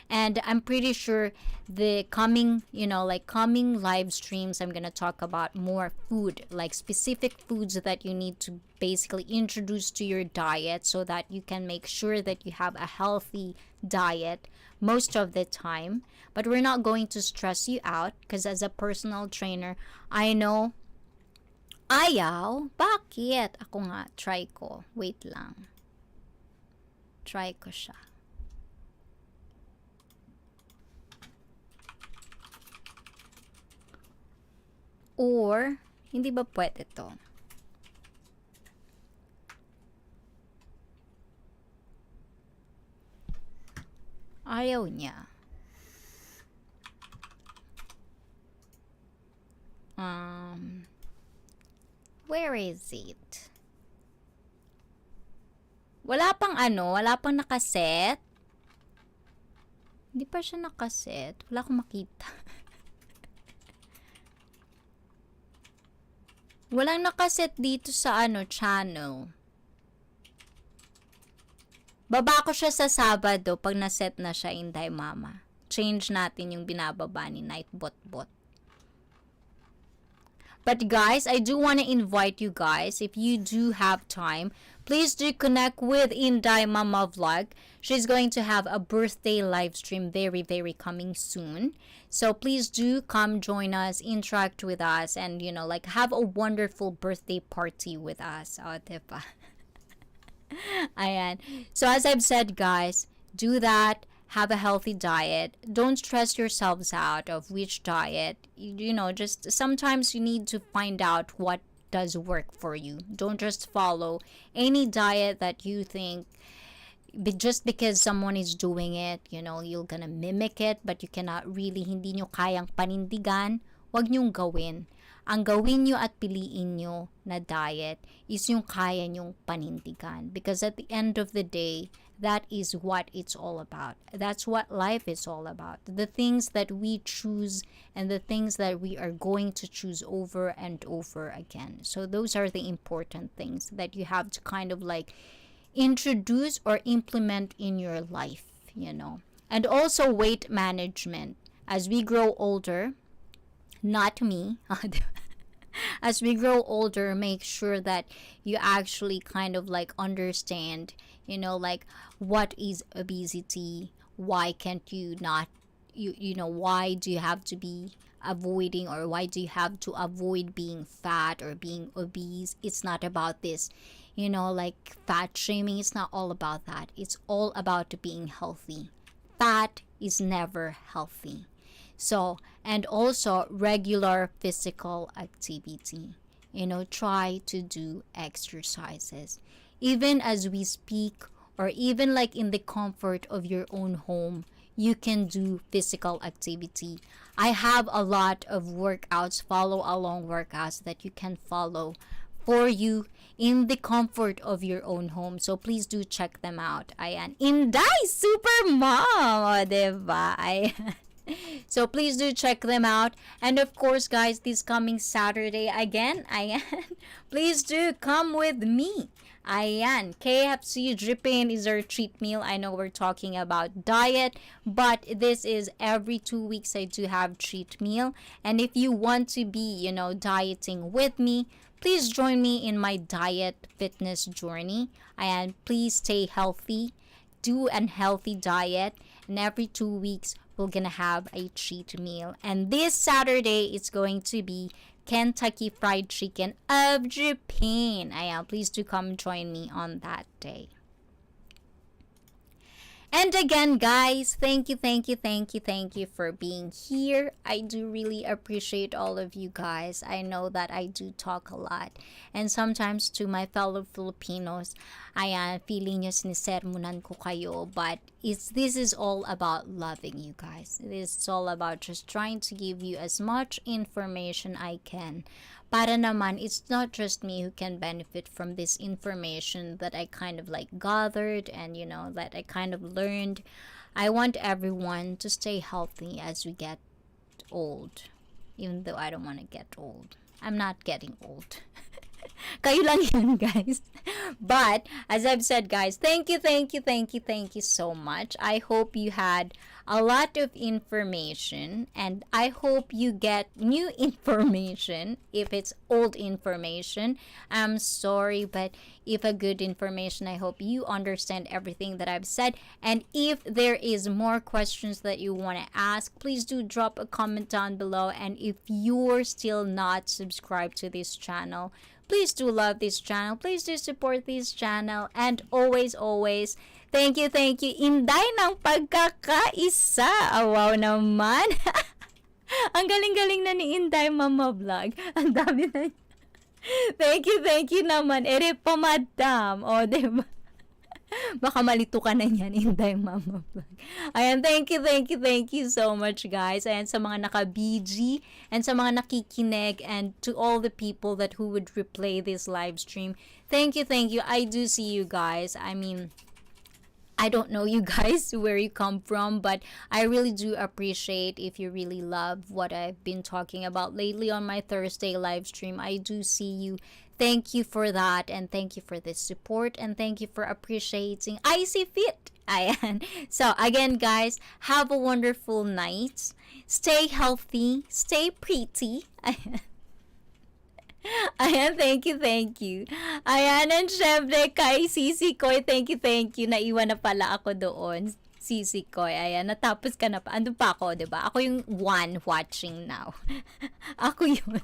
And I'm pretty sure the coming live streams, I'm going to talk about more food, like specific foods that you need to basically introduce to your diet so that you can make sure that you have a healthy diet most of the time. But we're not going to stress you out because as a personal trainer, I know, ayaw, bakit? Ako nga, try ko. Wait lang. Try ko siya. Or, hindi ba pwede to? Ayaw niya. Where is it? Wala pang nakaset. Hindi pa siya nakaset. Wala akong makita. Walang nakaset dito sa channel. Baba ko siya sa Sabado pag naset na siya, Inday Mama. Change natin yung binababa ni Night Bot. But guys, I do want to invite you guys, if you do have time, please do connect with Inday Mama Vlog. She's going to have a birthday live stream very, very coming soon. So please do come join us, interact with us, and have a wonderful birthday party with us. Oh, diba? Ayan. So as I've said, guys, do that. Have a healthy diet. Don't stress yourselves out of which diet. Just sometimes you need to find out what does work for you. Don't just follow any diet that you think just because someone is doing it, you're gonna mimic it, but you cannot really, hindi nyo kayang panindigan. Wag nyong gawin. Ang gawin nyo at piliin nyo na diet is yung kaya nyong panindigan. Because at the end of the day, that is what it's all about. That's what life is all about. The things that we choose and the things that we are going to choose over and over again. So those are the important things that you have to kind of introduce or implement in your life, And also weight management. As we grow older, not me, as we grow older, make sure that you actually kind of understand, what is obesity, why can't you not, why do you have to be avoiding, or why do you have to avoid being fat or being obese? It's not about this, fat shaming. It's not all about that. It's all about being healthy. Fat is never healthy. So, and also regular physical activity. Try to do exercises. Even as we speak, or even in the comfort of your own home, you can do physical activity. I have a lot of workouts, follow along workouts that you can follow for you in the comfort of your own home. So please do check them out. Ayan. Inday Super Mom! O, diba? Ayan. So please do check them out. And of course, guys, this coming Saturday again, ayan, please do come with me. Ayan, KFC dripping is our treat meal. I know we're talking about diet, but this is every 2 weeks I do have treat meal. And if you want to be, dieting with me, please join me in my diet fitness journey. And please stay healthy, do a healthy diet, and every 2 weeks we're gonna have a treat meal. And this Saturday it's going to be Kentucky Fried Chicken of Japan. Ayan, please do come join me on that day. And again, guys, thank you, thank you, thank you, thank you for being here. I do really appreciate all of you guys. I know that I do talk a lot. And sometimes to my fellow Filipinos, ayan, feeling nyo sinisermonan ko kayo. But this is all about loving you guys. This is all about just trying to give you as much information I can. Para naman, it's not just me who can benefit from this information that I kind of like gathered and, you know, that I kind of learned. I want everyone to stay healthy as we get old. Even though I don't want to get old. I'm not getting old. Kayo lang yun, guys. But, as I've said, guys, thank you, thank you, thank you, thank you so much. I hope you had a lot of information, and I hope you get new information. If it's old information, I'm sorry, but if a good information, I hope you understand everything that I've said. And if there is more questions that you want to ask, please do drop a comment down below. And if you're still not subscribed to this channel, please do love this channel. Please do support this channel. And always, thank you, Inday ng pagkakaisa. Oh, wow naman. Ang galing-galing na ni Inday, Mama Vlog. Ang dami na. Thank you naman. Ere po, madam. O, diba? Baka malito ka na yan, Inday, Mama Vlog. Ayan, thank you so much, guys. Ayan, sa mga naka-BG and sa mga nakikinig and to all the people that who would replay this live stream. Thank you. I do see you guys. I mean, I don't know you guys where you come from, but I really do appreciate if you really love what I've been talking about lately on my Thursday live stream. I do see you. Thank you for that, and thank you for this support, and thank you for appreciating ICEE Fit. Ayan. So, again, guys, have a wonderful night. Stay healthy. Stay pretty. Ayan. Ayan, thank you. Ayan, and syempre kay Sisi Koy, thank you. Naiwan na pala ako doon. Sisi Koy, ayan, natapos ka na pa. Andun pa ako, diba? Ako yung one watching now. Ako yun.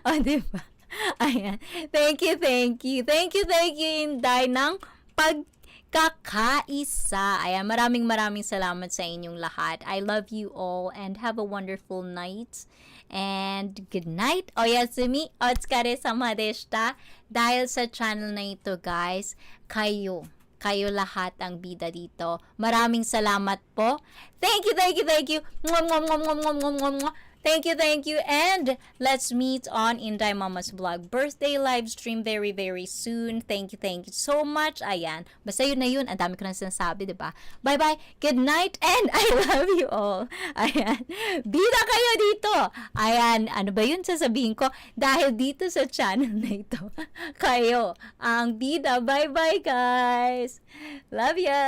O, diba? Ayan, thank you. Inday ng pagkakaisa. Ayan, maraming salamat sa inyong lahat. I love you all and have a wonderful night. And good night. Oyasumi, otsukare sama deshita. Dahil sa channel na ito, guys, kayo lahat ang bida dito. Maraming salamat po. Thank you. Mwah, mwah, mwah, mwah, mwah, mwah, mwah. Thank you. And let's meet on Inday Mama's Vlog birthday live stream very soon. Thank you so much. Ayan. Basta yun na yun. Ang dami ko na sinasabi, diba? Bye. Good night. And I love you all. Ayan. Bida kayo dito. Ayan. Ano ba yun sasabihin ko? Dahil dito sa channel na ito, kayo ang bida. Bye, guys. Love ya.